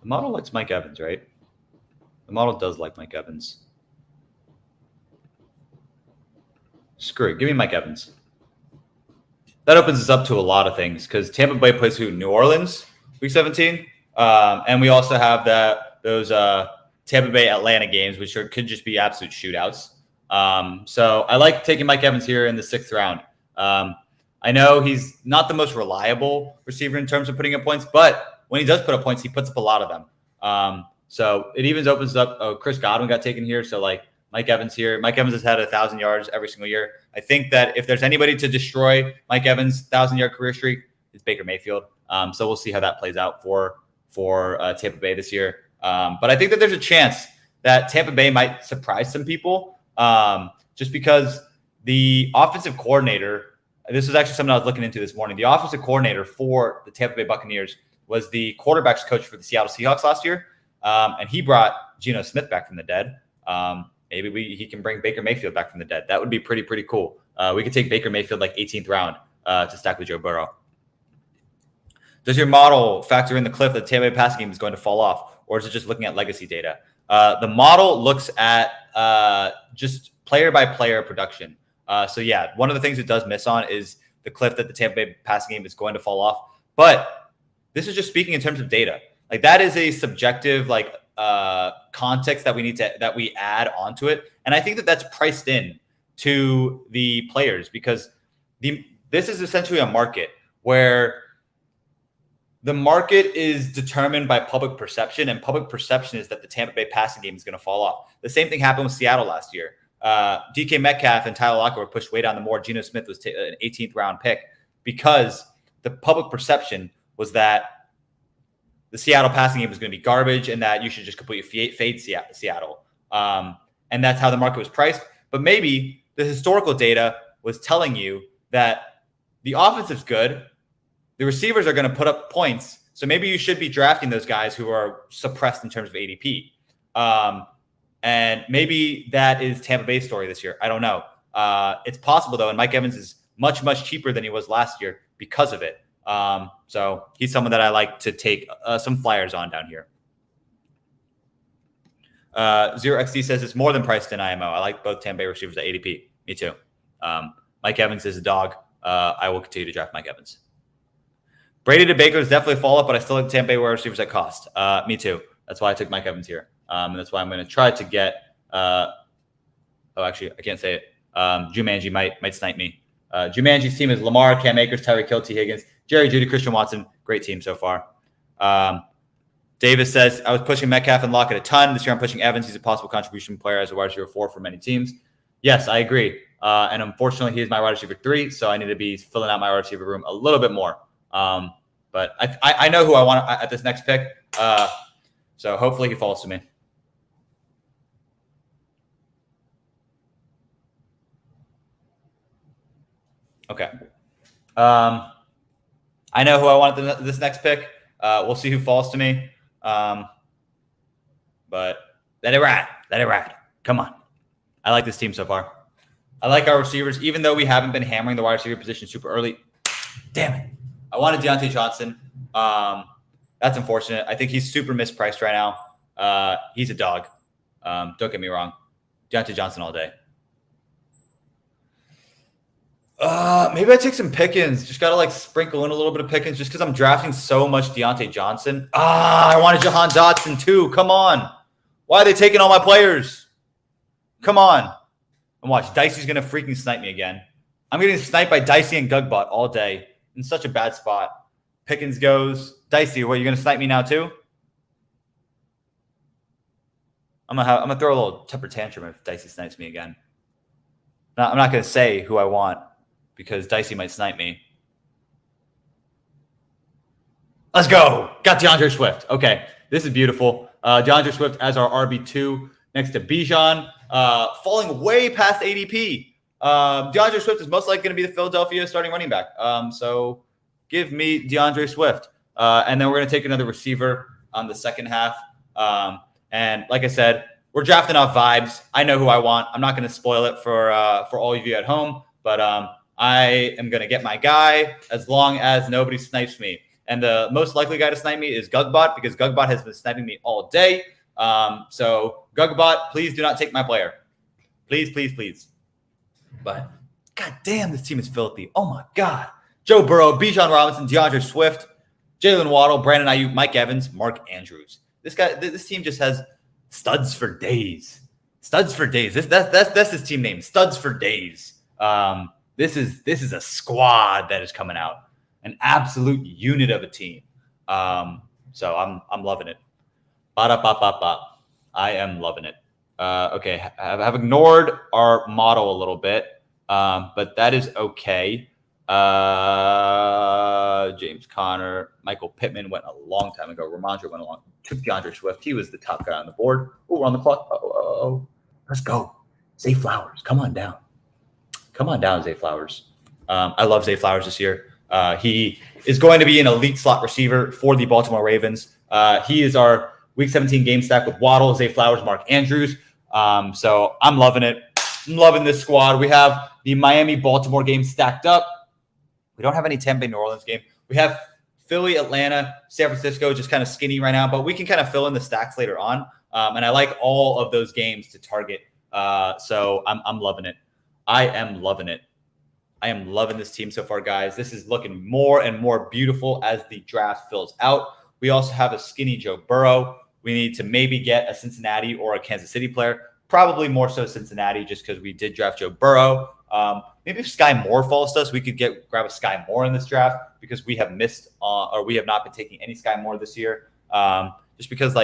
Speaker 1: model likes Mike Evans, right? The model does like Mike Evans. Screw it. Give me Mike Evans. That opens us up to a lot of things because Tampa Bay plays New Orleans week 17. And we also have those Tampa Bay Atlanta games, which could just be absolute shootouts. So I like taking Mike Evans here in the 6th round. I know he's not the most reliable receiver in terms of putting up points, but when he does put up points, he puts up a lot of them. So it even opens up. Oh, Chris Godwin got taken here. So like Mike Evans here. Mike Evans has had 1,000 yards every single year. I think that if there's anybody to destroy Mike Evans' 1,000-yard career streak, it's Baker Mayfield. So we'll see how that plays out for Tampa Bay this year. But I think that there's a chance that Tampa Bay might surprise some people just because the offensive coordinator, this was actually something I was looking into this morning. The offensive coordinator for the Tampa Bay Buccaneers was the quarterbacks coach for the Seattle Seahawks last year. And he brought Geno Smith back from the dead. Maybe he can bring Baker Mayfield back from the dead. That would be pretty cool. We could take Baker Mayfield like 18th round to stack with Joe Burrow. Does your model factor in the cliff that the Tampa Bay passing game is going to fall off, or is it just looking at legacy data? The model looks at just player-by-player production. So, yeah, one of the things it does miss on is the cliff that the Tampa Bay passing game is going to fall off. But this is just speaking in terms of data. Like, that is a subjective, context that we add onto it. And I think that that's priced in to the players because this is essentially a market where the market is determined by public perception, and public perception is that the Tampa Bay passing game is going to fall off. The same thing happened with Seattle last year. DK Metcalf and Tyler Lockett were pushed way down the board. Geno Smith was an 18th round pick because the public perception was that the Seattle passing game was going to be garbage and that you should just completely fade Seattle. And that's how the market was priced. But maybe the historical data was telling you that the offense is good. The receivers are going to put up points. So maybe you should be drafting those guys who are suppressed in terms of ADP. And maybe that is Tampa Bay's story this year. I don't know. It's possible, though. And Mike Evans is much, much cheaper than he was last year because of it. So he's someone that I like to take some flyers on down here. 0XD says it's more than priced in IMO. I like both Tampa Bay receivers at ADP. Me too. Mike Evans is a dog. I will continue to draft Mike Evans. Brady to Baker is definitely a fall-up, but I still like Tampa Bay wide receivers at cost. Me too. That's why I took Mike Evans here. And that's why I'm going to try to get actually, I can't say it. Jumanji might snipe me. Jumanji's team is Lamar, Cam Akers, Tyreek Hill, T. Higgins, Jerry Jeudy, Christian Watson. Great team so far. Davis says, I was pushing Metcalf and Lockett a ton. This year I'm pushing Evans. He's a possible contribution player as a wide receiver 4 for many teams. Yes, I agree. And unfortunately, he is my wide receiver 3, so I need to be filling out my wide receiver room a little bit more. But I know who I want at this next pick. So hopefully he falls to me. Okay. I know who I want at this next pick. We'll see who falls to me. But let it ride. Let it ride. Come on. I like this team so far. I like our receivers, even though we haven't been hammering the wide receiver position super early. Damn it. I wanted Deontay Johnson. That's unfortunate. I think he's super mispriced right now. He's a dog. Don't get me wrong. Deontay Johnson all day. Maybe I take some Pickens. Just got to like sprinkle in a little bit of Pickens just because I'm drafting so much Deontay Johnson. I wanted Jahan Dotson too. Come on. Why are they taking all my players? Come on. And watch. Dicey's going to freaking snipe me again. I'm getting sniped by Dicey and Gugbot all day in such a bad spot. Pickens goes. Dicey, what, you going to snipe me now too? I'm gonna throw a little temper tantrum if Dicey snipes me again. I'm not going to say who I want because Dicey might snipe me. Let's go. Got DeAndre Swift. Okay, this is beautiful. DeAndre Swift as our RB2 next to Bijan, falling way past ADP. DeAndre Swift is most likely going to be the Philadelphia starting running back. So give me DeAndre Swift. And then we're going to take another receiver on the second half. And like I said, we're drafting off vibes. I know who I want. I'm not going to spoil it for all of you at home, but I am going to get my guy as long as nobody snipes me. And the most likely guy to snipe me is Gugbot because Gugbot has been sniping me all day. So Gugbot, please do not take my player. Please, please, please. But god damn, this team is filthy. Oh my god. Joe Burrow, Bijan Robinson, DeAndre Swift, Jalen Waddle, Brandon Ayuk, Mike Evans, Mark Andrews. This team just has studs for days. Studs for days. That's his team name. Studs for days. This is a squad that is coming out. An absolute unit of a team. So I'm loving it. Ba-da-ba-ba-ba. I am loving it. Okay, I've ignored our model a little bit, but that is okay. James Conner, Michael Pittman went a long time ago. Ramondre went along. Took DeAndre Swift. He was the top guy on the board. Oh, we're on the clock. Oh. Let's go. Zay Flowers, come on down. Come on down, Zay Flowers. I love Zay Flowers this year. He is going to be an elite slot receiver for the Baltimore Ravens. He is our Week 17 game stack with Waddle, Zay Flowers, Mark Andrews. So I'm loving it. I'm loving this squad. We have the Miami-Baltimore game stacked up. We don't have any Tampa New Orleans game. We have Philly, Atlanta, San Francisco, just kind of skinny right now, but we can kind of fill in the stacks later on. And I like all of those games to target. So I'm loving it. I am loving it. I am loving this team so far, guys. This is looking more and more beautiful as the draft fills out. We also have a skinny Joe Burrow. We need to maybe get a Cincinnati or a Kansas City player. Probably more so Cincinnati just because we did draft Joe Burrow. Maybe if Sky Moore falls to us, we could grab a Sky Moore in this draft because we have missed or we have not been taking any Sky Moore this year. Just because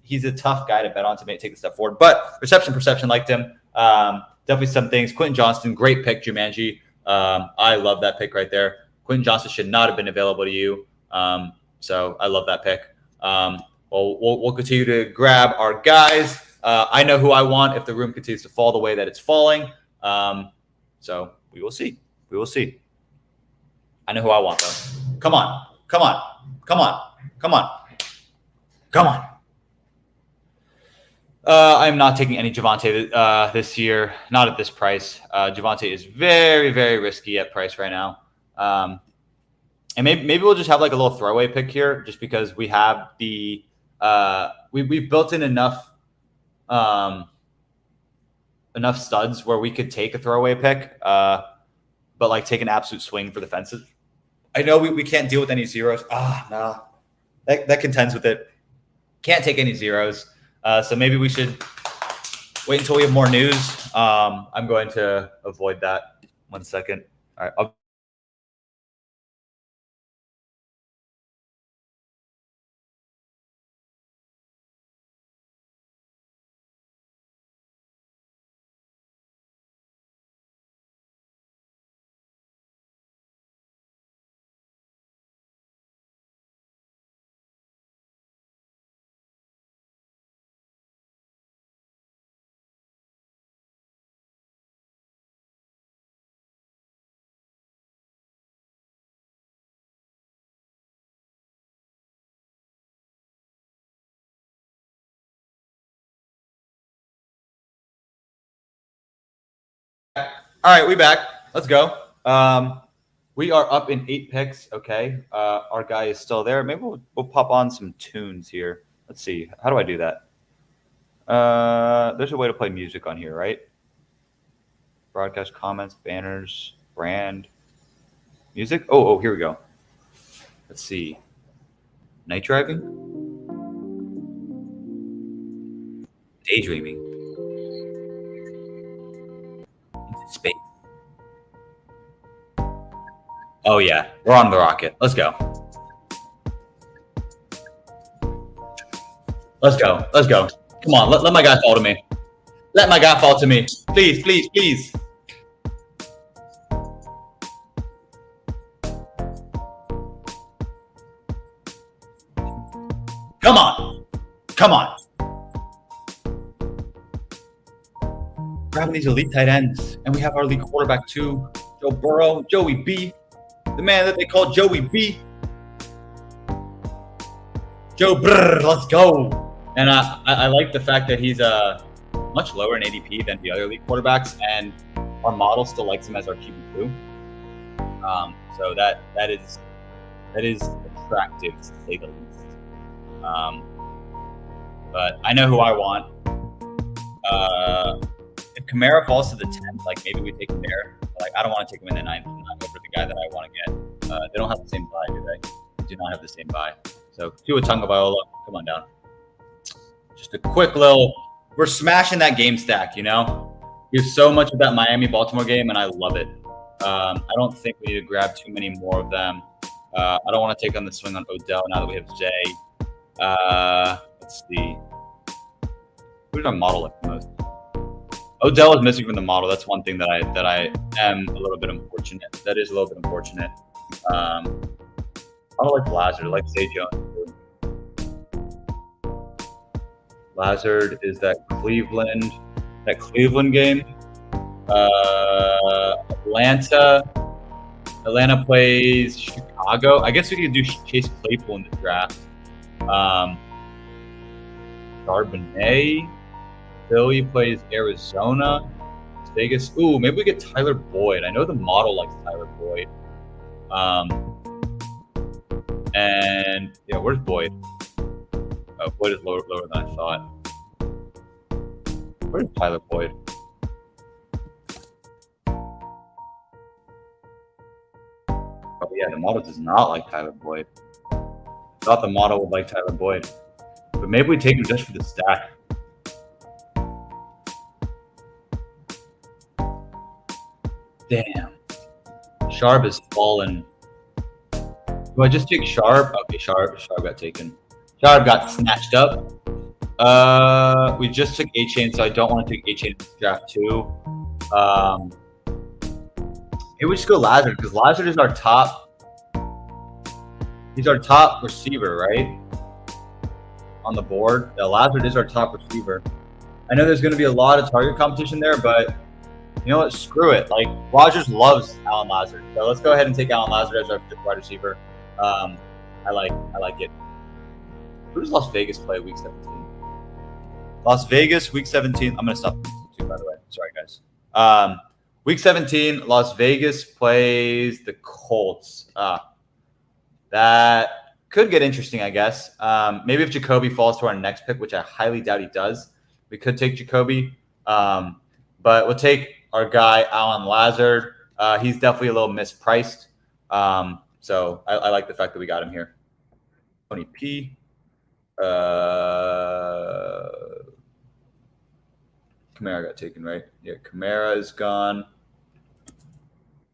Speaker 1: he's a tough guy to bet on to take the step forward. But reception perception liked him. Definitely some things. Quentin Johnston, great pick, Jumanji. I love that pick right there. Quentin Johnston should not have been available to you. So I love that pick. We'll continue to grab our guys. I know who I want if the room continues to fall the way that it's falling. So we will see. We will see. I know who I want, though. Come on. Come on. Come on. Come on. Come on. I'm not taking any Javonte this year. Not at this price. Javonte is very, very risky at price right now. And maybe we'll just have like a little throwaway pick here just because we have the we've built in enough studs where we could take a throwaway pick, but like take an absolute swing for the fences. I know we can't deal with any zeros. No. That contends with it. Can't take any zeros. So maybe we should wait until we have more news. I'm going to avoid that. 1 second. All right. All right, we back. Let's go. We are up in 8 picks. Okay, our guy is still there. Maybe we'll pop on some tunes here. Let's see. How do I do that? There's a way to play music on here, right? Broadcast comments, banners, brand, music. Oh, here we go. Let's see. Night driving, daydreaming, into space. Oh yeah, we're on the rocket. Let's go. Let's go. Let's go. Come on, let my guy fall to me. Let my guy fall to me. Please, please, please. Come on. Come on. Grabbing these elite tight ends. And we have our elite quarterback too. Joe Burrow, Joey B. The man that they call Joey B. Joe Brr, let's go. And I like the fact that he's much lower in ADP than the other elite quarterbacks, and our model still likes him as our QB2. So that is attractive to say the least. But I know who I want. If Kamara falls to the 10th, like maybe we take him there. Like I don't want to take him in the 9th over the guy that I want to get. They don't have the same buy, do they? They do not have the same buy. So Tua Tagovailoa, come on down. Just a quick little. We're smashing that game stack, you know. We have so much of that Miami-Baltimore game, and I love it. I don't think we need to grab too many more of them. I don't want to take on the swing on Odell now that we have Zay. Let's see. Who did our model like the most? Odell is missing from the model. That's one thing that I am a little bit unfortunate. That is a little bit unfortunate. I don't like Lazard. I like Zay Jones too. Lazard is that Cleveland game. Atlanta plays Chicago. I guess we could do Chase Claypool in the draft. Charbonnet. Philly plays Arizona. Vegas. Ooh, maybe we get Tyler Boyd. I know the model likes Tyler Boyd. And yeah, where's Boyd? Oh, Boyd is lower than I thought. Where's Tyler Boyd? Oh yeah, the model does not like Tyler Boyd. Thought the model would like Tyler Boyd, but maybe we take him just for the stack. Damn, Sharp is fallen. Do I just take Sharp? Okay, Sharp got taken. Sharp got snatched up. We just took A-Chain, so I don't want to take A-Chain in this draft too. Maybe we just go Lazard, because Lazard is our top. He's our top receiver, right? On the board. Yeah, Lazard is our top receiver. I know there's going to be a lot of target competition there, but you know what? Screw it. Like, Rodgers loves Alan Lazard. So let's go ahead and take Alan Lazard as our wide receiver. I like it. Who does Las Vegas play week 17? Las Vegas, week 17. I'm going to stop too, by the way. Sorry, guys. Week 17, Las Vegas plays the Colts. That could get interesting, I guess. Maybe if Jacoby falls to our next pick, which I highly doubt he does, we could take Jacoby. But we'll take our guy, Alan Lazard. He's definitely a little mispriced. So I like the fact that we got him here. Tony P. Kamara got taken, right? Yeah, Kamara is gone.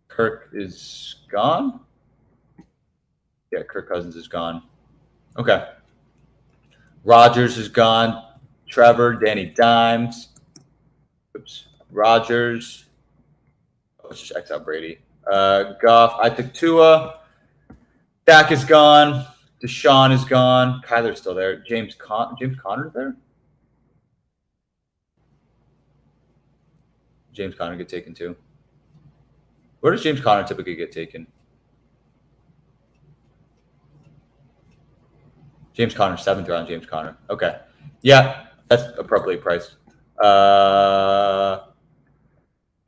Speaker 1: Kirk is gone. Yeah, Kirk Cousins is gone. Okay. Rodgers is gone. Trevor, Danny Dimes. Oops. Rodgers. Let's just X out Brady. Goff. I took Tua. Dak is gone. Deshaun is gone. Kyler's still there. James Conner's there? James Conner get taken too. Where does James Conner typically get taken? James Conner, 7th round, James Conner. Okay. Yeah, that's appropriately priced.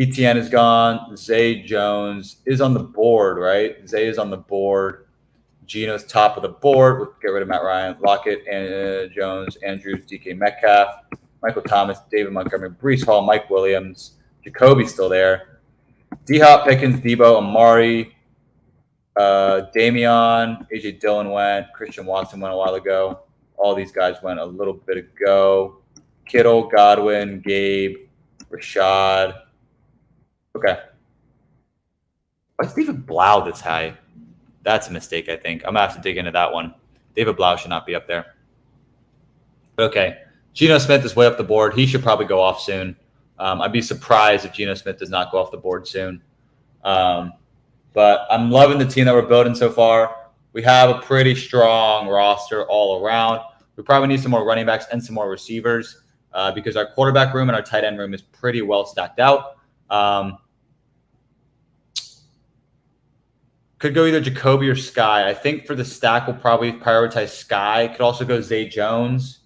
Speaker 1: ETN is gone. Zay Jones is on the board, right? Zay is on the board. Gino's top of the board. We'll get rid of Matt Ryan, Lockett, and Jones, Andrews, DK Metcalf, Michael Thomas, David Montgomery, Brees Hall, Mike Williams. Jacoby's still there. D-Hop, Pickens, Debo, Amari, Damian, AJ Dillon went. Christian Watson went a while ago. All these guys went a little bit ago. Kittle, Godwin, Gabe, Rashad. Okay. Why is David Blau this high? That's a mistake, I think. I'm going to have to dig into that one. David Blau should not be up there. Okay. Geno Smith is way up the board. He should probably go off soon. I'd be surprised if Geno Smith does not go off the board soon. But I'm loving the team that we're building so far. We have a pretty strong roster all around. We probably need some more running backs and some more receivers because our quarterback room and our tight end room is pretty well stacked out. Could go either Jacoby or Sky. I think for the stack, we'll probably prioritize Sky. Could also go Zay Jones.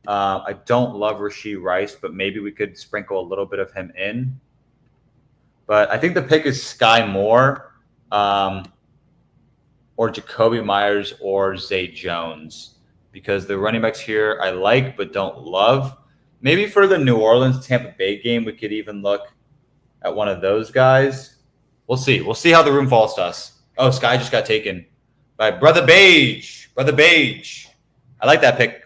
Speaker 1: I don't love Rashee Rice, but maybe we could sprinkle a little bit of him in. But I think the pick is Sky Moore or Jacoby Myers or Zay Jones because the running backs here I like but don't love. Maybe for the New Orleans-Tampa Bay game, we could even look at one of those guys. We'll see. We'll see how the room falls to us. Oh, Sky just got taken by Brother Beige. Brother Beige. I like that pick.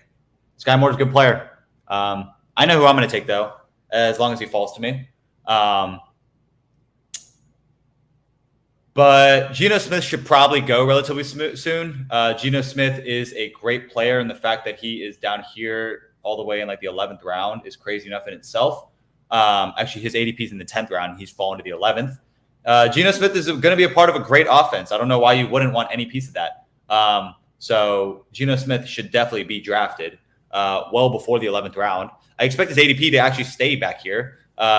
Speaker 1: Sky Moore's a good player. I know who I'm going to take, though, as long as he falls to me. But Geno Smith should probably go relatively soon. Geno Smith is a great player, and the fact that he is down here all the way in like the 11th round is crazy enough in itself. Actually, his ADP is in the 10th round. He's fallen to the 11th. Geno Smith is going to be a part of a great offense. I don't know why you wouldn't want any piece of that. So Geno Smith should definitely be drafted well before the 11th round. I expect his ADP to actually stay back here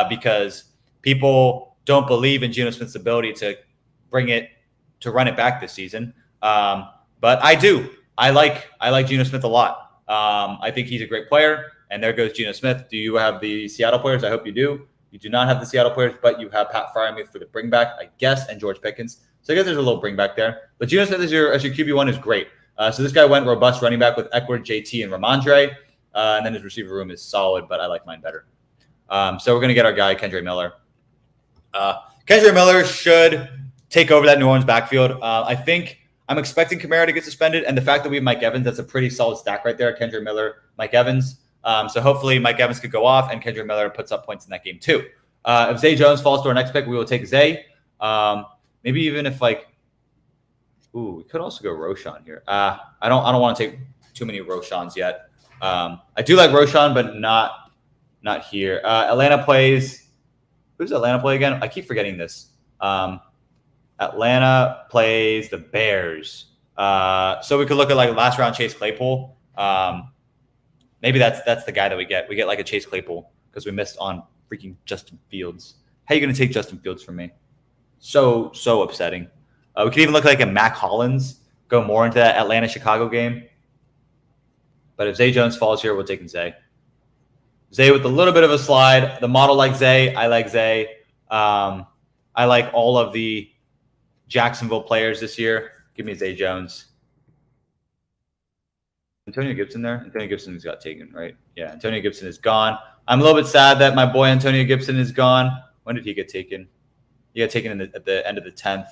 Speaker 1: because people don't believe in Geno Smith's ability to run it back this season. But I do. I like Geno Smith a lot. I think he's a great player. And there goes Geno Smith. Do you have the Seattle players? I hope you do. You do not have the Seattle players, but you have Pat Freiermuth for the bring back, I guess, and George Pickens. So I guess there's a little bring back there. But Geno Smith as your QB1 is great. So this guy went robust running back with Eckler, JT, and Ramondre. And then his receiver room is solid, but I like mine better. So we're going to get our guy, Kendre Miller. Kendre Miller should take over that New Orleans backfield. I think I'm expecting Kamara to get suspended. And the fact that we have Mike Evans, that's a pretty solid stack right there. Kendre Miller, Mike Evans. So hopefully Mike Evans could go off and Kendre Miller puts up points in that game too. If Zay Jones falls to our next pick, we will take Zay. Maybe even if we could also go Roshan here. I don't want to take too many Roshans yet. I do like Roshan, but not here. Atlanta plays. Who's Atlanta play again? I keep forgetting this. Atlanta plays the Bears. So we could look at like last round Chase Claypool. Maybe that's the guy that we get. We get like a Chase Claypool because we missed on freaking Justin Fields. How are you going to take Justin Fields from me? So upsetting. We could even look like a Mac Hollins, go more into that Atlanta-Chicago game. But if Zay Jones falls here, we're taking Zay. Zay with a little bit of a slide. The model like Zay. I like Zay. I like all of the Jacksonville players this year. Give me Zay Jones. Antonio Gibson there? Antonio Gibson got taken, right? Yeah, Antonio Gibson is gone. I'm a little bit sad that my boy Antonio Gibson is gone. When did he get taken? He got taken at the end of the 10th.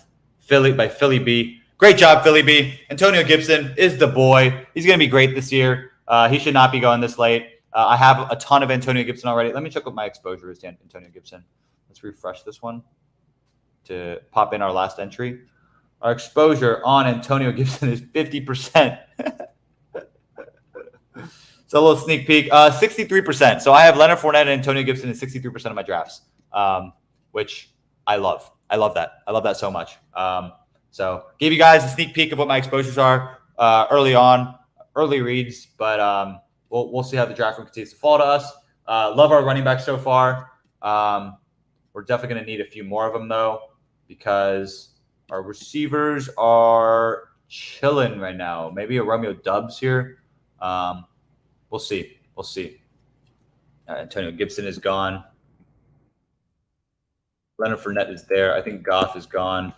Speaker 1: By Philly B. Great job, Philly B. Antonio Gibson is the boy. He's going to be great this year. He should not be going this late. I have a ton of Antonio Gibson already. Let me check what my exposure is to Antonio Gibson. Let's refresh this one to pop in our last entry. Our exposure on Antonio Gibson is 50%. So a little sneak peek, 63%. So I have Leonard Fournette and Antonio Gibson in 63% of my drafts, which I love. I love that. I love that so much. So gave you guys a sneak peek of what my exposures are early reads, but we'll see how the draft room continues to fall to us. Love our running back so far. We're definitely going to need a few more of them though, because our receivers are chilling right now. Maybe a Romeo Dubs here. We'll see. We'll see. Antonio Gibson is gone. Leonard Fournette is there. I think Goff is gone.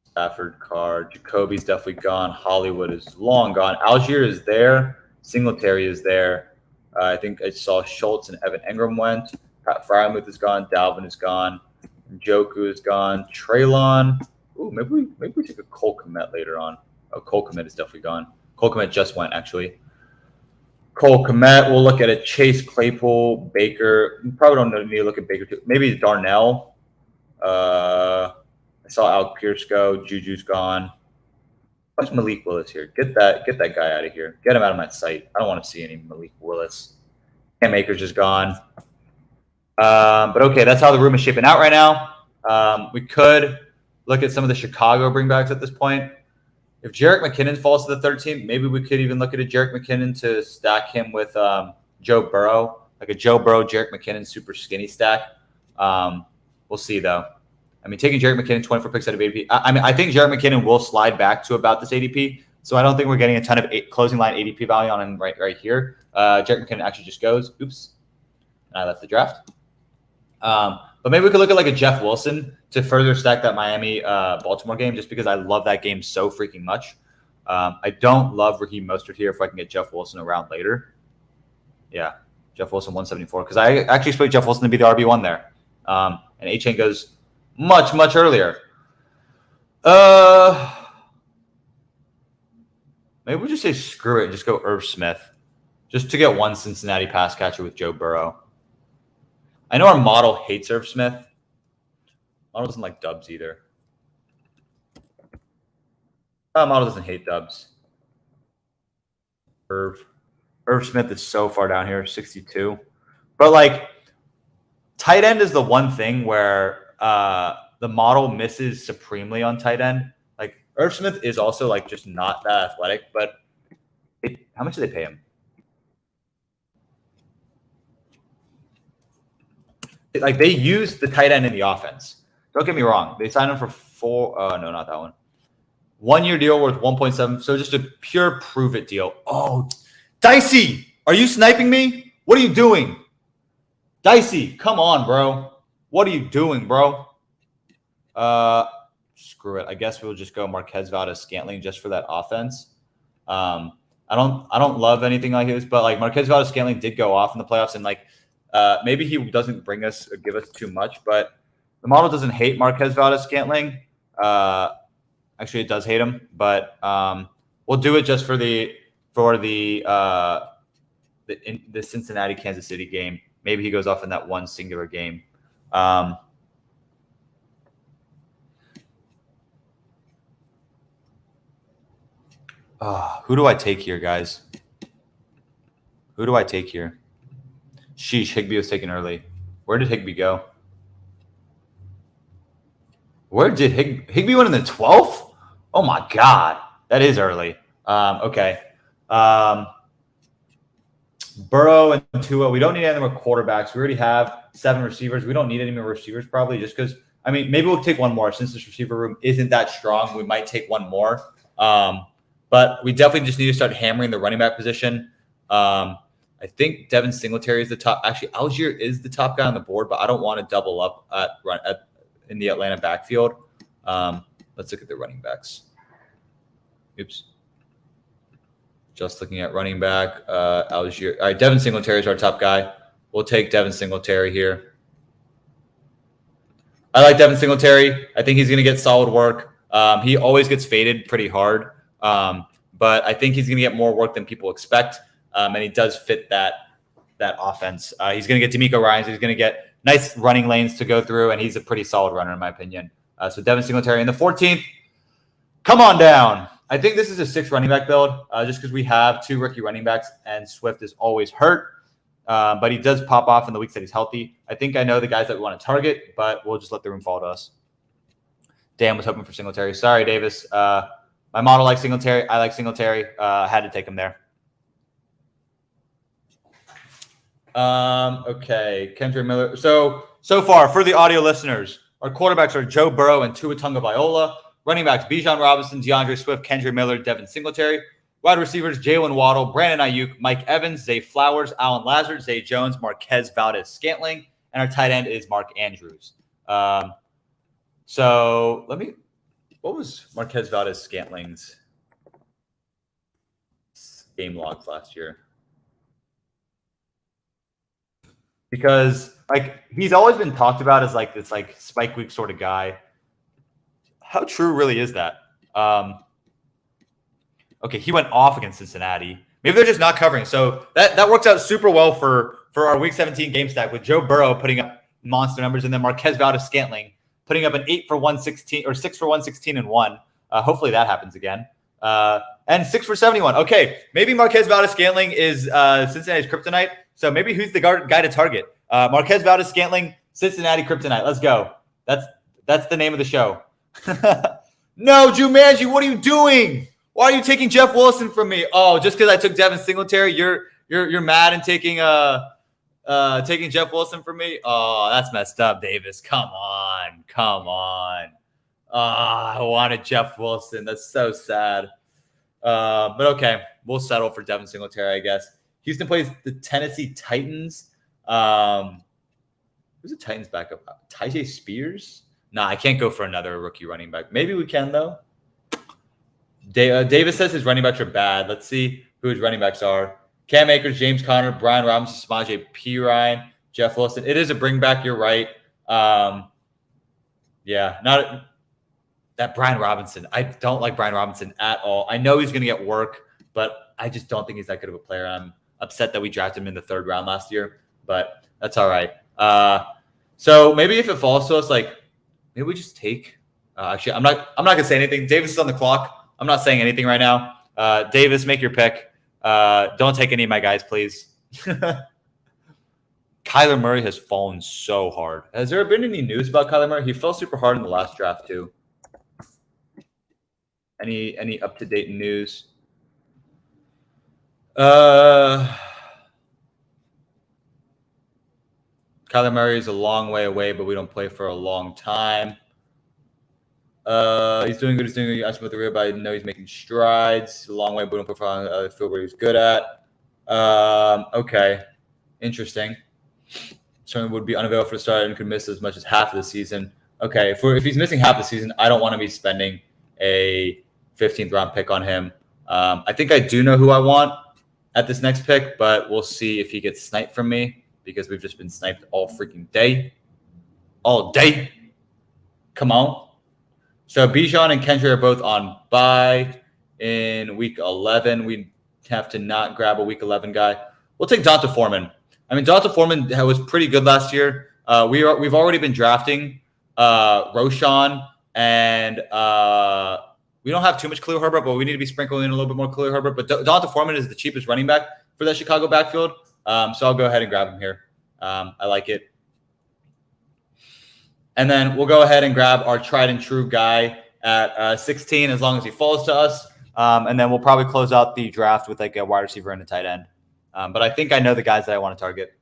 Speaker 1: Stafford, Carr, Jacoby's definitely gone. Hollywood is long gone. Algier is there. Singletary is there. I think I saw Schultz and Evan Engram went. Pat Frymuth is gone. Dalvin is gone. Njoku is gone. Traylon. Ooh, maybe we take a Cole Kmet later on. Oh, Cole Kmet is definitely gone. Cole Kmet just went, actually. Cole Kmet. We'll look at it. Chase Claypool, Baker. We probably don't need to look at Baker too. Maybe Darnell. I saw Al Pierce go. Juju's gone. What's Malik Willis here? Get that guy out of here. Get him out of my sight. I don't want to see any Malik Willis. Cam Akers is gone. But okay, that's how the room is shaping out right now. We could look at some of the Chicago bringbacks at this point. If Jerick McKinnon falls to the 13th, maybe we could even look at a Jerick McKinnon to stack him with Joe Burrow, like a Joe Burrow, Jerick McKinnon super skinny stack. We'll see, though. I mean, taking Jerick McKinnon 24 picks out of ADP. I think Jerick McKinnon will slide back to about this ADP. So I don't think we're getting a ton of closing line ADP value on him right here. Jerick McKinnon actually just goes. Oops. And I left the draft. But maybe we could look at like a Jeff Wilson to further stack that Miami Baltimore game, just because I love that game so freaking much. I don't love Raheem Mostert here if I can get Jeff Wilson around later. Yeah, Jeff Wilson 174, because I actually expect Jeff Wilson to be the RB1 there. And A-Chain goes much, much earlier. Maybe we just say screw it and just go Irv Smith, just to get one Cincinnati pass catcher with Joe Burrow. I know our model hates Irv Smith. Model doesn't like Dubs either. Model doesn't hate Dubs. Irv Smith is so far down here, 62. But like, tight end is the one thing where the model misses supremely on tight end. Like, Irv Smith is also like just not that athletic, but how much do they pay him? Like, they use the tight end in the offense. Don't get me wrong. They signed him for no, not that one. 1 year deal worth 1.7. So just a pure prove it deal. Oh, Dicey, are you sniping me? What are you doing? Dicey, come on, bro. What are you doing, bro? Screw it. I guess we'll just go Marquez Valdes-Scantling just for that offense. I don't love anything like his, but like Marquez Valdes-Scantling did go off in the playoffs, and like maybe he doesn't bring us or give us too much, but the model doesn't hate Marquez Valdes-Scantling. Actually, it does hate him, but we'll do it just for the Cincinnati Kansas City game. Maybe he goes off in that one singular game. Who do I take here, guys? Who do I take here? Sheesh, Higbee was taken early. Where did Higbee go? Where did Higbee went in the 12th? Oh my God, that is early. Okay. Burrow and Tua. We don't need any more quarterbacks. We already have 7 receivers. We don't need any more receivers probably, just because. I mean, maybe we'll take one more since this receiver room isn't that strong. We might take one more. But we definitely just need to start hammering the running back position. I think Devin Singletary is the top. Actually, Algier is the top guy on the board, but I don't want to double up in the Atlanta backfield. Let's look at the running backs. Oops. Just looking at running back. Algier. All right, Devin Singletary is our top guy. We'll take Devin Singletary here. I like Devin Singletary. I think he's going to get solid work. He always gets faded pretty hard. But I think he's going to get more work than people expect. And he does fit that offense. He's going to get D'Amico Ryans. He's going to get nice running lanes to go through, and he's a pretty solid runner in my opinion. So Devin Singletary in the 14th. Come on down. I think this is a 6 running back build just because we have 2 rookie running backs, and Swift is always hurt. But he does pop off in the weeks that he's healthy. I think I know the guys that we want to target, but we'll just let the room fall to us. Dan was hoping for Singletary. Sorry, Davis. My model likes Singletary. I like Singletary. I had to take him there. Okay, Kendra Miller. So far, for the audio listeners, our quarterbacks are Joe Burrow and Tua Tagovailoa. Running backs, Bijan Robinson, DeAndre Swift, Kendra Miller, Devin Singletary. Wide receivers, Jalen Waddle, Brandon Ayuk, Mike Evans, Zay Flowers, Alan Lazard, Zay Jones, Marquez Valdes-Scantling. and our tight end is Mark Andrews. So what was Marquez Valdez-Scantling's game logs last year? Because he's always been talked about as this spike week sort of guy. How true really is that? Okay, he went off against Cincinnati. Maybe they're just not covering. So that works out super well for our Week 17 game stack with Joe Burrow putting up monster numbers and then Marquez Valdez-Scantling putting up an 8 for 116 or 6 for 116 and 1. Hopefully that happens again. And 6 for 71. Okay, maybe Marquez Valdez-Scantling is Cincinnati's kryptonite. So maybe who's the guy to target? Marquez Valdez-Scantling, Cincinnati kryptonite. Let's go. That's the name of the show. No, Jumanji, what are you doing? Why are you taking Jeff Wilson from me? Oh, just because I took Devin Singletary, you're mad and taking Jeff Wilson from me? Oh, that's messed up, Davis. Come on. I wanted Jeff Wilson. That's so sad. But okay, we'll settle for Devin Singletary, I guess. Houston plays the Tennessee Titans. Who's the Titans backup? Tyjae Spears? Nah, I can't go for another rookie running back. Maybe we can, though. Davis says his running backs are bad. Let's see who his running backs are. Cam Akers, James Conner, Brian Robinson, Samaje Perine, Jeff Wilson. It is a bring back. You're right. Yeah, not that Brian Robinson. I don't like Brian Robinson at all. I know he's going to get work, but I just don't think he's that good of a player. I'm upset that we drafted him in the 3rd round last year, but that's all right. So maybe if it falls to us, maybe we just take. Actually, I'm not gonna say anything. Davis is on the clock. I'm not saying anything right now. Davis, make your pick. Don't take any of my guys, please. Kyler Murray has fallen so hard. Has there been any news about Kyler Murray? He fell super hard in the last draft too. Any up-to-date news? Kyler Murray is a long way away, but we don't play for a long time. He's doing good. He's doing good. You asked about the real, but I know he's making strides. A long way, but we don't play for a field where he's good at. Okay. Interesting. Certainly would be unavailable for the start and could miss as much as half of the season. Okay. If he's missing half the season, I don't want to be spending a 15th round pick on him. I think I do know who I want at this next pick, but we'll see if he gets sniped from me because we've just been sniped all freaking day. All day. Come on. So Bijan and Kendra are both on bye in week 11. We have to not grab a week 11 guy. We'll take Donta Foreman. I mean, Donta Foreman was pretty good last year. We've already been drafting Roshan, and we don't have too much Khalil Herbert, but we need to be sprinkling in a little bit more Khalil Herbert. But Donta Foreman is the cheapest running back for that Chicago backfield. So I'll go ahead and grab him here. I like it. And then we'll go ahead and grab our tried and true guy at 16 as long as he falls to us. And then we'll probably close out the draft with a wide receiver and a tight end. But I think I know the guys that I want to target.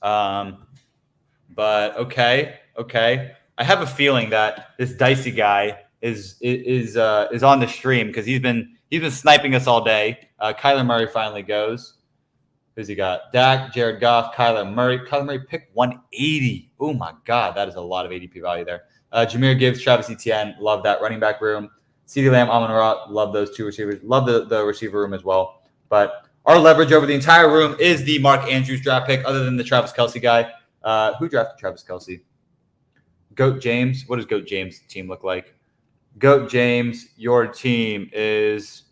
Speaker 1: But okay. I have a feeling that this dicey guy is on the stream because he's been sniping us all day. Kyler Murray finally goes. Who's he got? Dak, Jared Goff, Kyler Murray. Kyler Murray picked 180. Oh, my God. That is a lot of ADP value there. Jahmyr Gibbs, Travis Etienne. Love that running back room. CeeDee Lamb, Amon-Ra. Love those two receivers. Love the receiver room as well. But our leverage over the entire room is the Mark Andrews draft pick other than the Travis Kelce guy. Who drafted Travis Kelce? Goat James. What does Goat James' team look like? Goat James, your team is...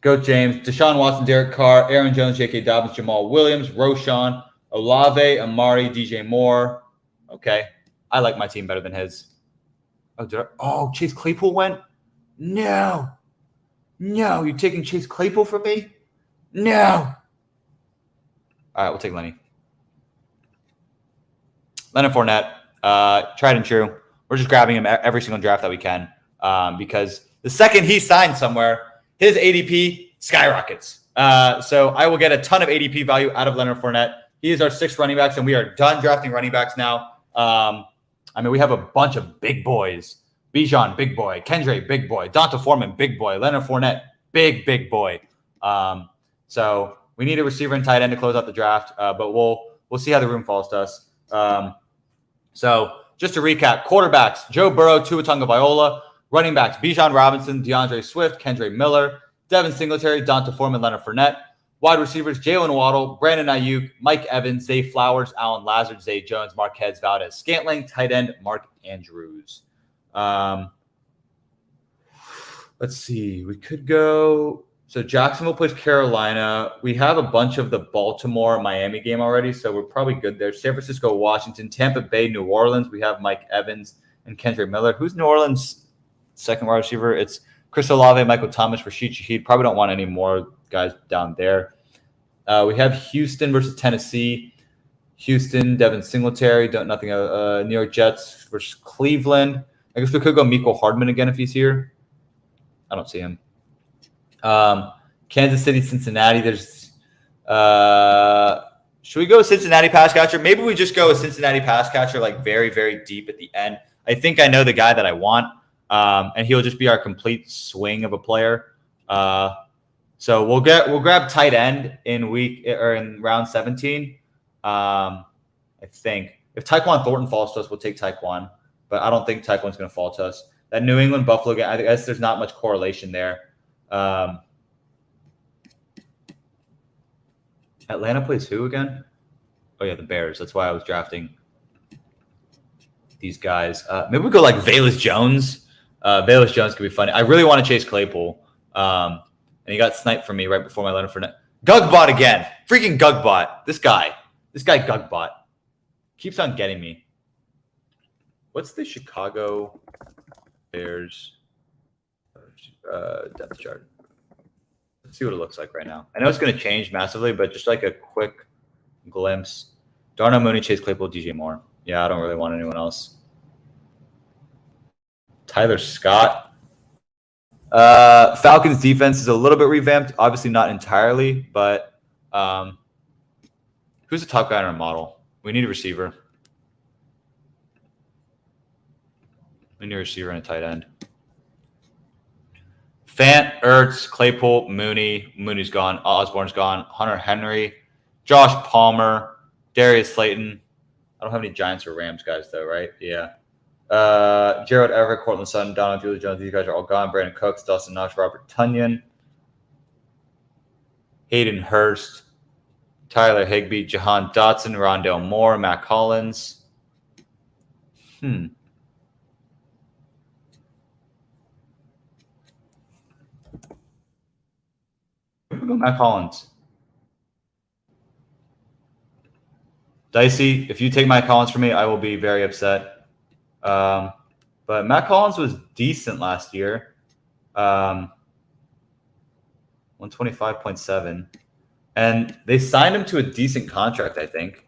Speaker 1: Goat James, Deshaun Watson, Derek Carr, Aaron Jones, J.K. Dobbins, Jamal Williams, Roshan, Olave, Amari, DJ Moore. Okay. I like my team better than his. Chase Claypool went? No. You're taking Chase Claypool from me? No. All right, we'll take Lenny. Leonard Fournette, tried and true. We're just grabbing him every single draft that we can because the second he signs somewhere, his ADP skyrockets. So I will get a ton of ADP value out of Leonard Fournette. He is our 6th running backs, and we are done drafting running backs now. We have a bunch of big boys. Bijan, big boy. Kendra, big boy. Donta Foreman, big boy. Leonard Fournette, big boy. So we need a receiver and tight end to close out the draft, but we'll see how the room falls to us. So just to recap, quarterbacks, Joe Burrow, Tua Tagovailoa. Running backs, Bijan Robinson, DeAndre Swift, Kendre Miller, Devin Singletary, Donta Foreman, Leonard Fournette. Wide receivers, Jalen Waddle, Brandon Ayuk, Mike Evans, Zay Flowers, Alan Lazard, Zay Jones, Marquez Valdez Scantling. Tight end, Mark Andrews. Let's see. We could go. So Jacksonville plays Carolina. We have a bunch of the Baltimore-Miami game already, so we're probably good there. San Francisco, Washington, Tampa Bay, New Orleans. We have Mike Evans and Kendre Miller. Who's New Orleans' second wide receiver? It's Chris Olave, Michael Thomas, Rashid Shaheed. Probably don't want any more guys down there. We have Houston versus Tennessee. Houston, Devin Singletary. New York Jets versus Cleveland. I guess we could go Mecole Hardman again if he's here. I don't see him. Kansas City, Cincinnati. There's should we go Cincinnati pass catcher? Maybe we just go a Cincinnati pass catcher, like very, very deep at the end. I think I know the guy that I want, and he'll just be our complete swing of a player. So we'll grab tight end in round 17. I think if Tyquan Thornton falls to us, we'll take Tyquan, but I don't think Tyquan's going to fall to us. That New England Buffalo game, I guess there's not much correlation there. Atlanta plays who again? Oh yeah, the Bears. That's why I was drafting these guys. Maybe we go like Velus Jones. Velus Jones could be funny. I really want to chase Claypool. And he got sniped from me right before my Leonard Fournette. Gugbot again. Freaking Gugbot. This guy Gugbot keeps on getting me. What's the Chicago Bears depth chart? Let's see what it looks like right now. I know it's going to change massively, but just like a quick glimpse. Darnell Mooney, Chase Claypool, DJ Moore. Yeah, I don't really want anyone else. Tyler Scott. Falcons defense is a little bit revamped. Obviously not entirely, but who's the top guy in our model? We need a receiver. We need a receiver and a tight end. Fant, Ertz, Claypool, Mooney. Mooney's gone. Osborne's gone. Hunter Henry, Josh Palmer, Darius Slayton. I don't have any Giants or Rams guys though, right? Yeah. Gerald Everett, Cortland Sutton, Donald Julio Jones. These guys are all gone. Brandon Cooks, Dustin Knox, Robert Tonyan, Hayden Hurst, Tyler Higbee, Jahan Dotson, Rondale Moore, Matt Collins. Matt Collins. Dicey, if you take Matt Collins from me, I will be very upset. But Matt Collins was decent last year. 125.7. And they signed him to a decent contract, I think.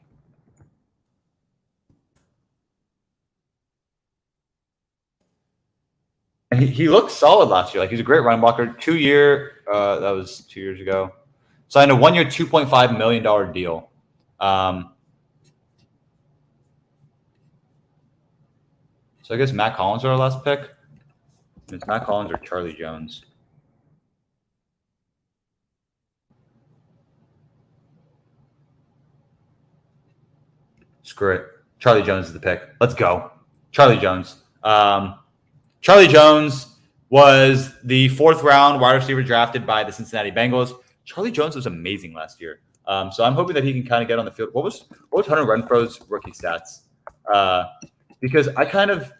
Speaker 1: And he looked solid last year. Like, he's a great run blocker. 2 year, that was 2 years ago. Signed a 1 year, $2.5 million deal. So I guess Matt Collins are our last pick. It's Matt Collins or Charlie Jones. Screw it. Charlie Jones is the pick. Let's go. Charlie Jones. Charlie Jones was the 4th round wide receiver drafted by the Cincinnati Bengals. Charlie Jones was amazing last year. So I'm hoping that he can kind of get on the field. What was Hunter Renfro's rookie stats? Because I kind of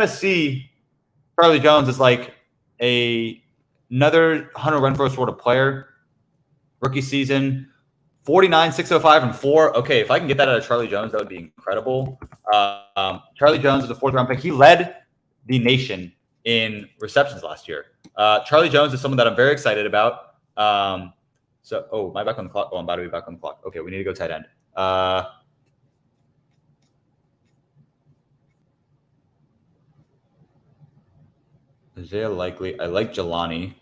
Speaker 1: see Charlie Jones as like another Hunter Renfro sort of player. Rookie season, 49, 605, and 4. Okay, if I can get that out of Charlie Jones, that would be incredible. Charlie Jones is a 4th round pick. He led the nation in receptions last year. Charlie Jones is someone that I'm very excited about. Am I back on the clock? Oh, I'm about to be back on the clock. Okay, we need to go tight end. Isaiah Likely. I like Jelani.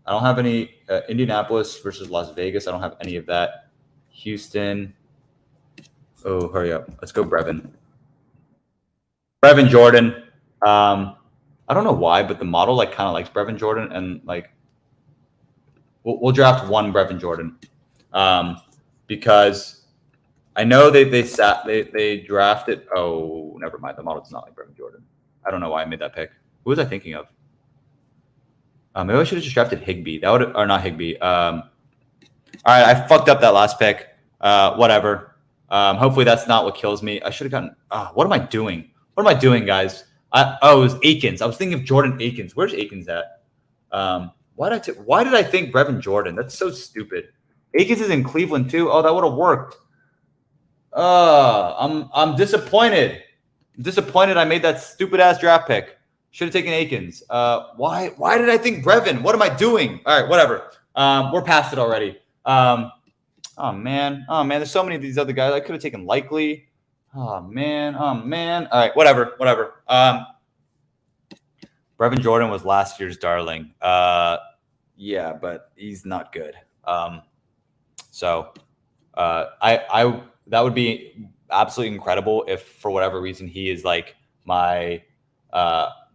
Speaker 1: I don't have any Indianapolis versus Las Vegas. I don't have any of that. Houston. Oh, hurry up. Let's go Brevin. Brevin Jordan. I don't know why, but the model like kind of likes Brevin Jordan, and like we'll draft one Brevin Jordan, because I know they drafted. Oh, never mind. The model does not like Brevin Jordan. I don't know why I made that pick. Who was I thinking of? Maybe I should have just drafted Higbee. That would, or not Higbee. All right, I fucked up that last pick. Whatever. Hopefully that's not what kills me. I should have gotten. What am I doing? What am I doing, guys? It was Akins. I was thinking of Jordan Akins. Where's Akins at? Why did I think Brevin Jordan? That's so stupid. Akins is in Cleveland too. Oh, that would have worked. I'm disappointed. I'm disappointed I made that stupid ass draft pick. Should have taken Akins. Why did I think Brevin? What am I doing? All right, whatever. We're past it already. Oh man. There's so many of these other guys. I could have taken Likely. Oh man. All right, whatever. Brevin Jordan was last year's darling. Yeah, but he's not good. So that would be absolutely incredible if for whatever reason he is like my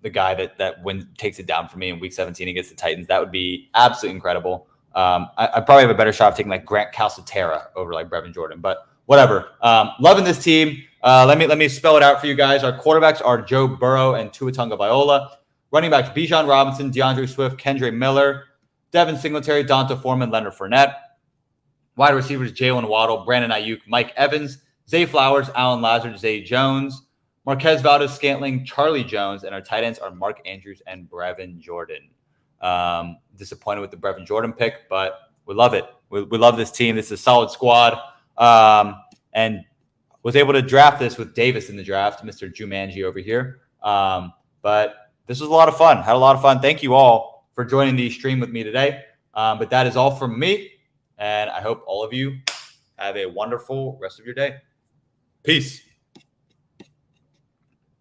Speaker 1: the guy that takes it down for me in week 17 against the Titans. That would be absolutely incredible. I probably have a better shot of taking like Grant Calcaterra over like Brevin Jordan, but whatever. Loving this team. Let me spell it out for you guys. Our quarterbacks are Joe Burrow and Tua Tagovailoa. Running backs Bijan Robinson, DeAndre Swift, Kendre Miller, Devin Singletary, Donta Foreman, Leonard Fournette. Wide receivers Jalen Waddle, Brandon Ayuk, Mike Evans, Zay Flowers, Alan Lazard, Zay Jones, Marquez Valdez-Scantling, Charlie Jones, and our tight ends are Mark Andrews and Brevin Jordan. Disappointed with the Brevin Jordan pick, but we love it. We love this team. This is a solid squad. And was able to draft this with Davis in the draft, Mr. Jumanji over here. But this was a lot of fun. Had a lot of fun. Thank you all for joining the stream with me today. But that is all from me. And I hope all of you have a wonderful rest of your day. Peace.